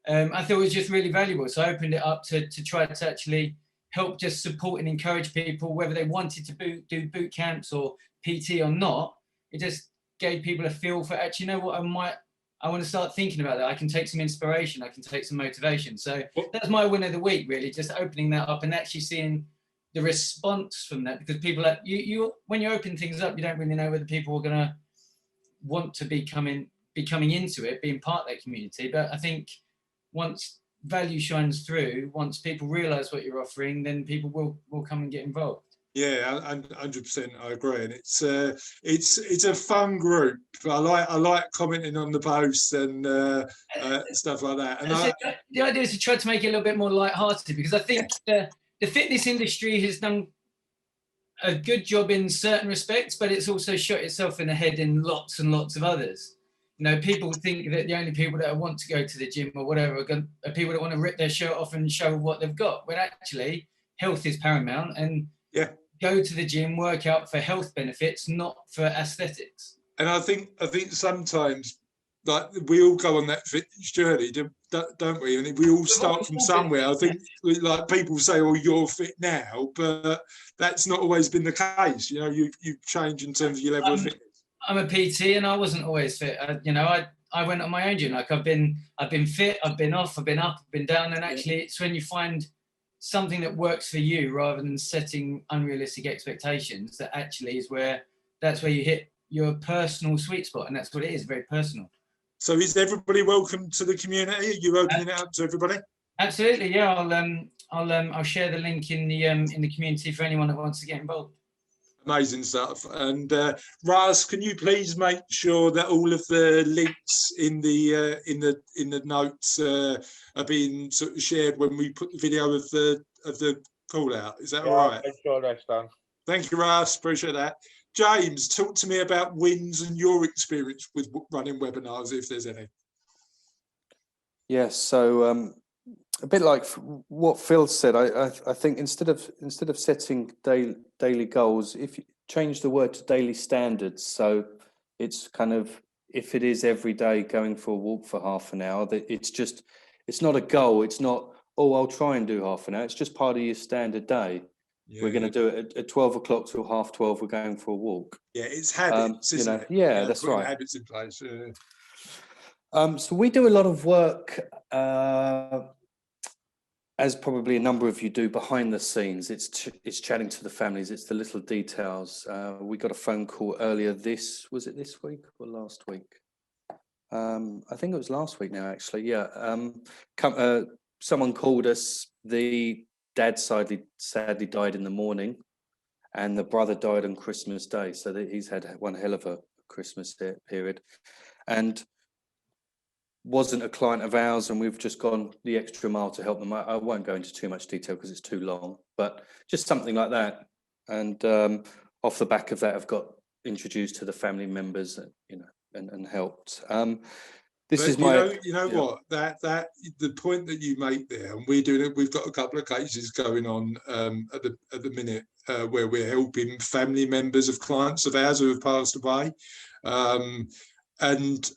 Speaker 11: I thought it was just really valuable. So I opened it up to try to actually help just support and encourage people, whether they wanted to do boot camps or PT or not. It just gave people a feel for, actually, you know what, I want to start thinking about that. I can take some inspiration, I can take some motivation. So that's my win of the week, really, just opening that up and actually seeing the response from that, because people are, you when you open things up, you don't really know whether people are going to want to be coming into it, being part of that community. But I think once value shines through, once people realize what you're offering, then people will come and get involved.
Speaker 1: Yeah, 100%. I agree, and it's a fun group. I like commenting on the posts and stuff like that. And
Speaker 11: the idea is to try to make it a little bit more light-hearted, because I think the fitness industry has done a good job in certain respects, but it's also shot itself in the head in lots and lots of others. People think that the only people that want to go to the gym or whatever are people that want to rip their shirt off and show what they've got. When actually, health is paramount, and go to the gym, work out for health benefits, not for aesthetics.
Speaker 1: And I think sometimes, like, we all go on that fitness journey, don't we? And we all start from somewhere. I think, like, people say, "Oh, you're fit now," but that's not always been the case. You've changed in terms of your level of fitness.
Speaker 11: I'm a PT, and I wasn't always fit. I went on my own journey. Like, I've been fit, I've been off, I've been up, I've been down, and actually, it's when you find something that works for you rather than setting unrealistic expectations that actually that's where you hit your personal sweet spot, and that's what it is, very personal.
Speaker 1: So is everybody welcome to the community? Are you opening it up to everybody?
Speaker 11: Absolutely, yeah. I'll share the link in the community for anyone that wants to get involved.
Speaker 1: Amazing stuff. And Ras, can you please make sure that all of the links in the notes are being sort of shared when we put the video of the call out? Is that all right?
Speaker 14: I'm sure that's done.
Speaker 1: Thank you, Ras. Appreciate that. James, talk to me about wins and your experience with running webinars, if there's any.
Speaker 13: Yes, so a bit like what Phil said, I think instead of setting daily goals, if you change the word to daily standards, so it's kind of, if it is every day going for a walk for half an hour, that it's not a goal. It's not, oh, I'll try and do half an hour. It's just part of your standard day. Yeah, we're going to do it at 12 o'clock till 12:30. We're going for a walk.
Speaker 1: Yeah, it's habits, isn't it?
Speaker 13: Yeah, that's right.
Speaker 1: Habits in place.
Speaker 13: So we do a lot of work, as probably a number of you do, behind the scenes. It's chatting to the families. It's the little details. We got a phone call earlier. Was it this week or last week? I think it was last week now, actually. Yeah. Someone called us. The dad sadly died in the morning, and the brother died on Christmas Day. So he's had one hell of a Christmas period, and wasn't a client of ours, and we've just gone the extra mile to help them. I won't go into too much detail because it's too long, but just something like that. And off the back of that, I've got introduced to the family members, and helped. This is my,
Speaker 1: what, that the point that you make there, and we're doing it. We've got a couple of cases going on at the minute where we're helping family members of clients of ours who have passed away, and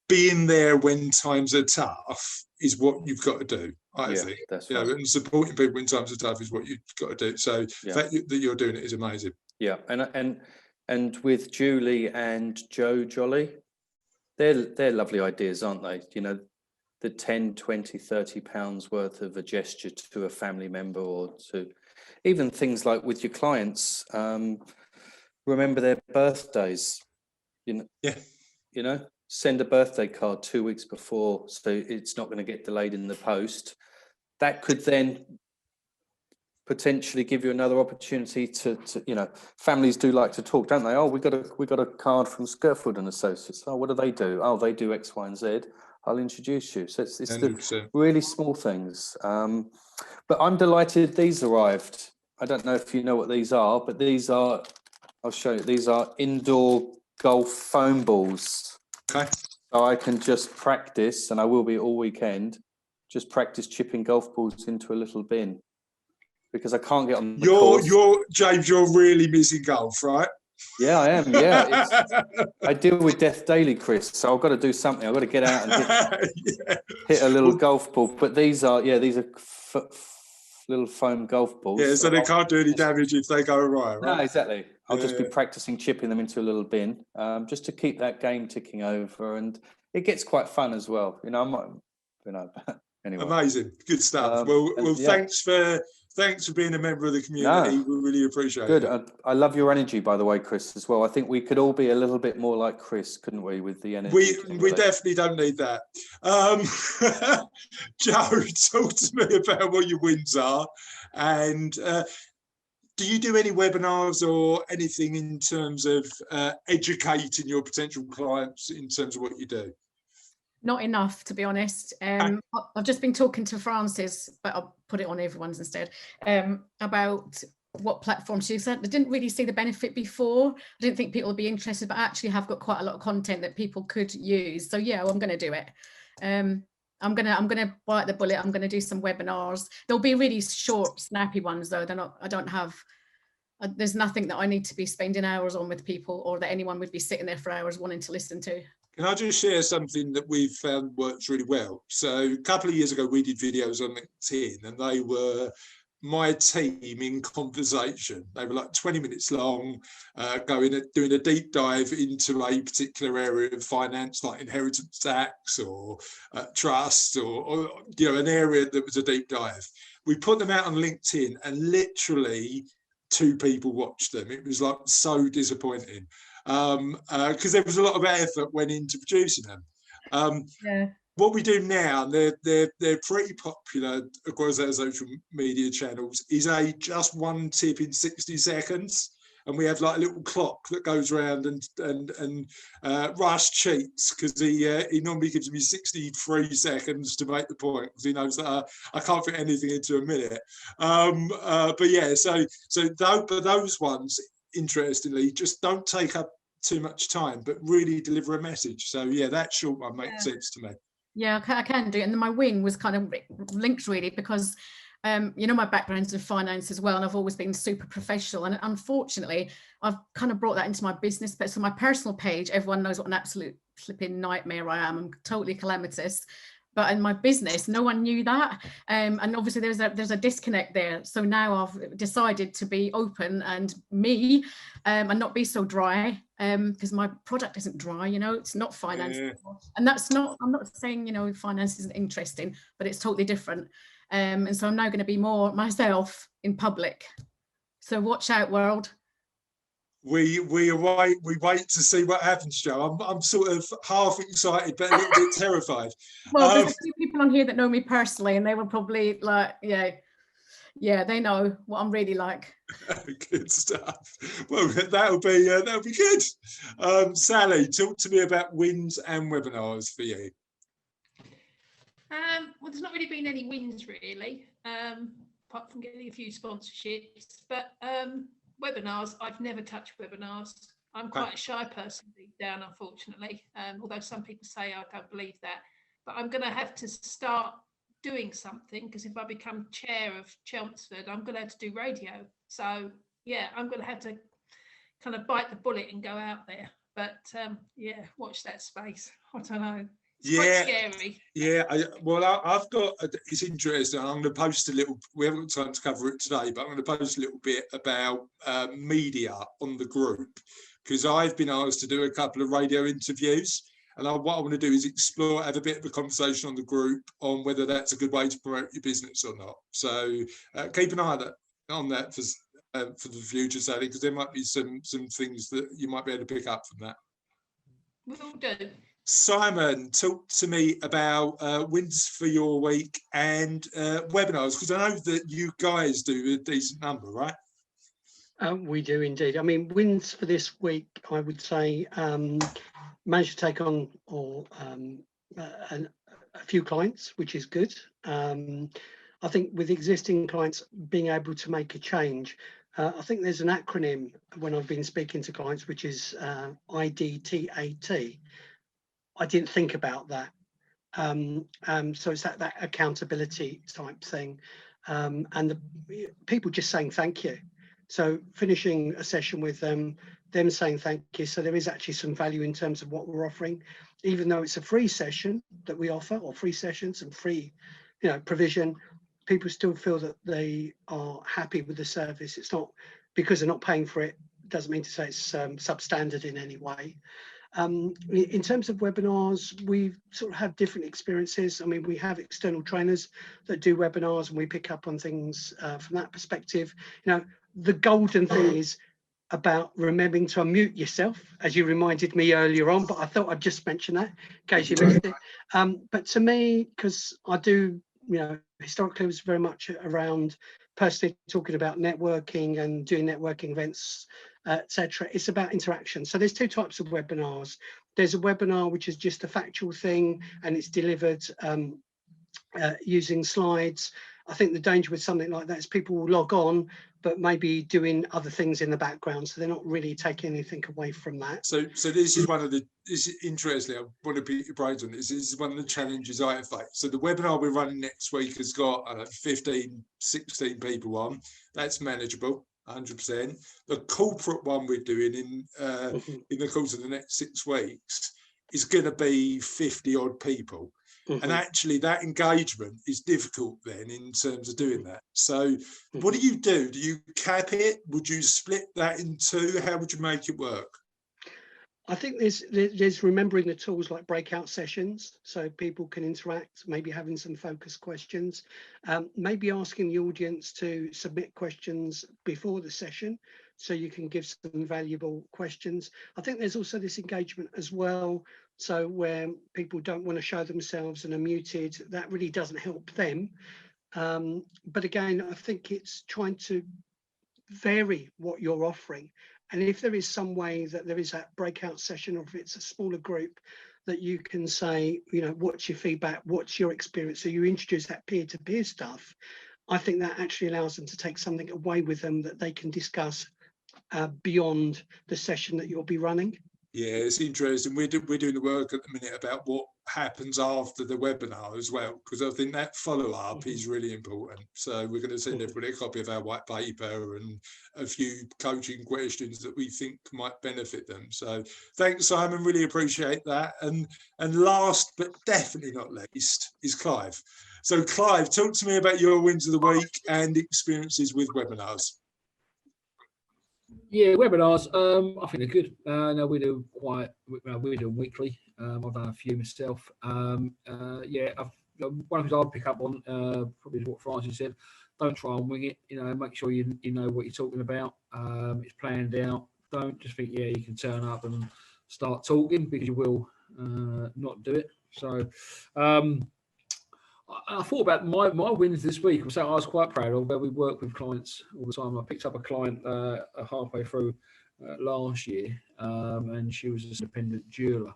Speaker 1: being there when times are tough is what you've got to do. I think
Speaker 13: that's right.
Speaker 1: And supporting people when times are tough is what you've got to do. So the fact that you're doing it is amazing.
Speaker 13: Yeah, and with Julie and Joe Jolly, they're lovely ideas, aren't they? the 10, 20, 30 pounds worth of a gesture to a family member, or to even things like with your clients, remember their birthdays, send a birthday card 2 weeks before, so it's not going to get delayed in the post. That could then potentially give you another opportunity to families do like to talk, don't they? Oh, we got a card from Skirtford and Associates. Oh, what do they do? Oh, they do X, Y, and Z. I'll introduce you. So it's the really small things. But I'm delighted these arrived. I don't know if you know what these are, but these are, I'll show you. These are indoor golf foam balls.
Speaker 1: Okay. So
Speaker 13: I can just practice, and I will be all weekend, just practice chipping golf balls into a little bin, because I can't get on the course.
Speaker 1: James, you're really missing golf, right?
Speaker 13: Yeah, I am. Yeah, I deal with death daily, Chris. So I've got to do something. I've got to get out and hit a little golf ball. But these are little foam golf balls.
Speaker 1: Yeah, so they can't do any damage if they go awry, right?
Speaker 13: No, exactly. I'll just be practicing chipping them into a little bin, just to keep that game ticking over, and it gets quite fun as well. Anyway.
Speaker 1: Amazing, good stuff. Thanks for being a member of the community. We really appreciate it.
Speaker 13: Good. I love your energy, by the way, Chris, as well. I think we could all be a little bit more like Chris, couldn't we, with the energy?
Speaker 1: We definitely don't need that. Joe, talk to me about what your wins are, and do you do any webinars or anything in terms of educating your potential clients in terms of what you do?
Speaker 7: Not enough, to be honest. I've just been talking to Francis, but I'll put it on everyone's instead, about what platforms to use. I didn't really see the benefit before. I didn't think people would be interested, but I actually have got quite a lot of content that people could use. So yeah, I'm going to do it. I'm gonna bite the bullet. I'm going to do some webinars. They'll be really short, snappy ones, though. They're not. I don't have. There's nothing that I need to be spending hours on with people, or that anyone would be sitting there for hours wanting to listen to.
Speaker 1: Can I just share something that we've found works really well? So a couple of years ago, we did videos on LinkedIn, and they were my team in conversation. They were like 20 minutes long, doing a deep dive into a particular area of finance, like inheritance tax or trust, or an area that was a deep dive. We put them out on LinkedIn, and literally 2 people watched them. It was like so disappointing. Because there was a lot of effort went into producing them. What we do now, they're pretty popular across our social media channels, is just one tip in 60 seconds. And we have like a little clock that goes around, and Rush cheats because he normally gives me 63 seconds to make the point, because he knows that I can't fit anything into a minute. But yeah, so those ones, interestingly, just don't take up too much time, but really deliver a message. So yeah, that short one makes sense to me.
Speaker 7: Yeah, I can do it. And then my wing was kind of linked really, because my background's in finance as well, and I've always been super professional, and unfortunately I've kind of brought that into my business. But so my personal page, everyone knows what an absolute flipping nightmare I am. I'm totally calamitous. But in my business, no one knew that, and obviously there's a disconnect there. So now I've decided to be open and me, and not be so dry, because my product isn't dry. It's not finance, and that's not. I'm not saying finance isn't interesting, but it's totally different. And so I'm now going to be more myself in public. So watch out, world.
Speaker 1: We wait to see what happens, Joe. I'm sort of half excited but a little bit terrified.
Speaker 7: Well, there's a few people on here that know me personally, and they were probably like, yeah, they know what I'm really like.
Speaker 1: Good stuff. Well, that'll be good. Sally, talk to me about wins and webinars for you.
Speaker 12: Well, there's not really been any wins really, apart from getting a few sponsorships, but webinars, I've never touched webinars. I'm quite a shy person deep down, unfortunately, although some people say I don't believe that. But I'm going to have to start doing something, because if I become chair of Chelmsford, I'm going to have to do radio. So, yeah, I'm going to have to kind of bite the bullet and go out there. But, yeah, watch that space. I don't know. It's quite scary.
Speaker 1: Yeah, I've got, it's interesting. I'm going to post a little, we haven't got time to cover it today, but I'm going to post a little bit about media on the group, because I've been asked to do a couple of radio interviews. And what I want to do is explore, have a bit of a conversation on the group on whether that's a good way to promote your business or not. So keep an eye on that for the future, Sally, because there might be some things that you might be able to pick up from that.
Speaker 12: Will do.
Speaker 1: Simon, talk to me about wins for your week and webinars, because I know that you guys do a decent number, right?
Speaker 8: We do indeed. I mean, wins for this week, I would say, managed to take on a few clients, which is good. I think with existing clients being able to make a change, I think there's an acronym when I've been speaking to clients, which is IDTAT. I didn't think about that. So it's that accountability type thing. And the people just saying thank you. So finishing a session with them saying thank you. So there is actually some value in terms of what we're offering, even though it's a free session that we offer, or free sessions and free, provision. People still feel that they are happy with the service. It's not because they're not paying for it, doesn't mean to say it's substandard in any way. In terms of webinars, we've sort of had different experiences. I mean, we have external trainers that do webinars, and we pick up on things from that perspective. The golden thing is about remembering to unmute yourself, as you reminded me earlier on, but I thought I'd just mention that in case you missed it. But to me, because I do, historically it was very much around personally talking about networking and doing networking events, etc. It's about interaction. So there's two types of webinars. There's a webinar which is just a factual thing, and it's delivered using slides. I think the danger with something like that is people will log on, but maybe doing other things in the background, so they're not really taking anything away from that.
Speaker 1: So this is one of the, this is interesting, I want to pick your brains on this. This is one of the challenges I have faced. So the webinar we're running next week has got 15, 16 people on. That's manageable, 100%. The corporate one we're doing in the course of the next 6 weeks is going to be 50 odd people. And actually that engagement is difficult then in terms of doing that. So what do? Do you cap it? Would you split that in two? How would you make it work?
Speaker 8: I think there's remembering the tools like breakout sessions, so people can interact, maybe having some focus questions, maybe asking the audience to submit questions before the session, so you can give some valuable questions. I think there's also this engagement as well, so where people don't want to show themselves and are muted, that really doesn't help them. But again, I think it's trying to vary what you're offering. And if there is some way that there is that breakout session, or if it's a smaller group, that you can say, what's your feedback, what's your experience? So you introduce that peer-to-peer stuff. I think that actually allows them to take something away with them that they can discuss beyond the session that you'll be running.
Speaker 1: Yeah, it's interesting. We're doing the work at the minute about what happens after the webinar as well, because I think that follow-up is really important. So we're going to send everybody a copy of our white paper and a few coaching questions that we think might benefit them. So thanks, Simon, really appreciate that. And last but definitely not least is Clive. So Clive, talk to me about your wins of the week and experiences with webinars.
Speaker 2: Yeah, webinars. I think they're good. No, we do we do weekly. I've done a few myself. Yeah, one of the things I'll pick up on probably is what Francis said. Don't try and wing it. Make sure you know what you're talking about. It's planned out. Don't just think you can turn up and start talking, because you will not do it. So. I thought about my wins this week. So I was quite proud of where we work with clients all the time. I picked up a client halfway through last year, and she was an independent jeweler,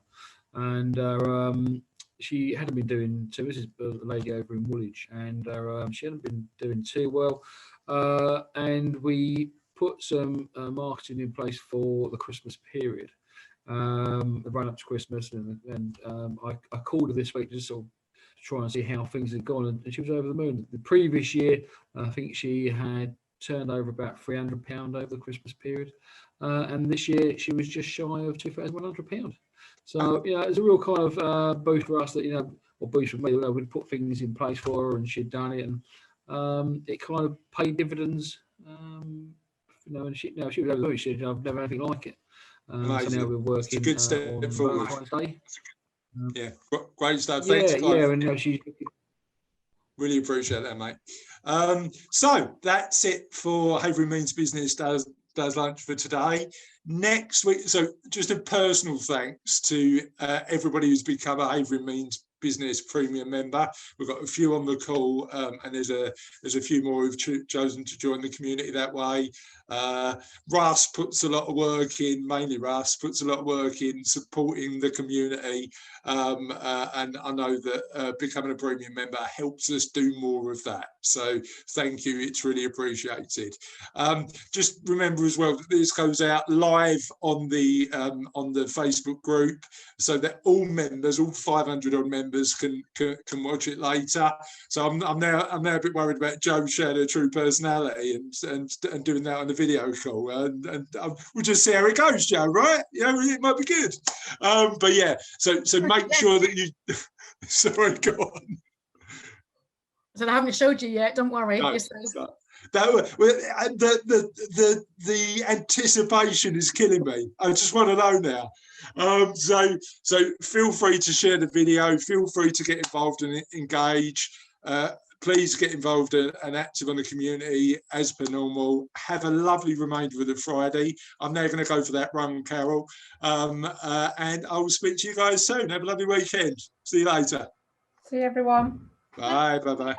Speaker 2: and she hadn't been doing too. This is a lady over in Woolwich, and she hadn't been doing too well, and we put some marketing in place for the Christmas period, the run up to Christmas, and I called her this week to sort of try and see how things had gone, and she was over the moon. The previous year, I think she had turned over about £300 over the Christmas period, and this year she was just shy of £2,100. So it's a real kind of boost for us that or boost for me. We'd put things in place for her, and she'd done it, and it kind of paid dividends. And she was over the moon. She said, "I've never had anything like it." So now we're working
Speaker 1: it's a good step
Speaker 2: on
Speaker 1: forward.
Speaker 2: Valentine's Day.
Speaker 1: Yeah, great stuff. Thanks, guys.
Speaker 2: Yeah, and she.
Speaker 1: Really appreciate that, mate. So that's it for Havering Means Business Does Lunch for today. Next week, so just a personal thanks to everybody who's become a Havering Means Business Premium member. We've got a few on the call, and there's a few more who've chosen to join the community that way. Russ puts a lot of work in, mainly Russ puts a lot of work in supporting the community, and I know that becoming a premium member helps us do more of that. So thank you, it's really appreciated. Just remember as well that this goes out live on the Facebook group, so that all members, all 500 odd members, can watch it later. So I'm now a bit worried about Joe sharing her true personality and doing that on the video call, and we'll just see how it goes, Joe. Right? Yeah, it might be good. But yeah, so make sure that you. Sorry, go on.
Speaker 7: So I haven't showed you yet. Don't worry.
Speaker 1: No, the anticipation is killing me. I just want to know now. So feel free to share the video. Feel free to get involved and engage. Please get involved and active on the community as per normal. Have a lovely remainder of the Friday. I'm now going to go for that run, Carol. And I will speak to you guys soon. Have a lovely weekend. See you later.
Speaker 4: See you, everyone.
Speaker 1: Bye. Bye.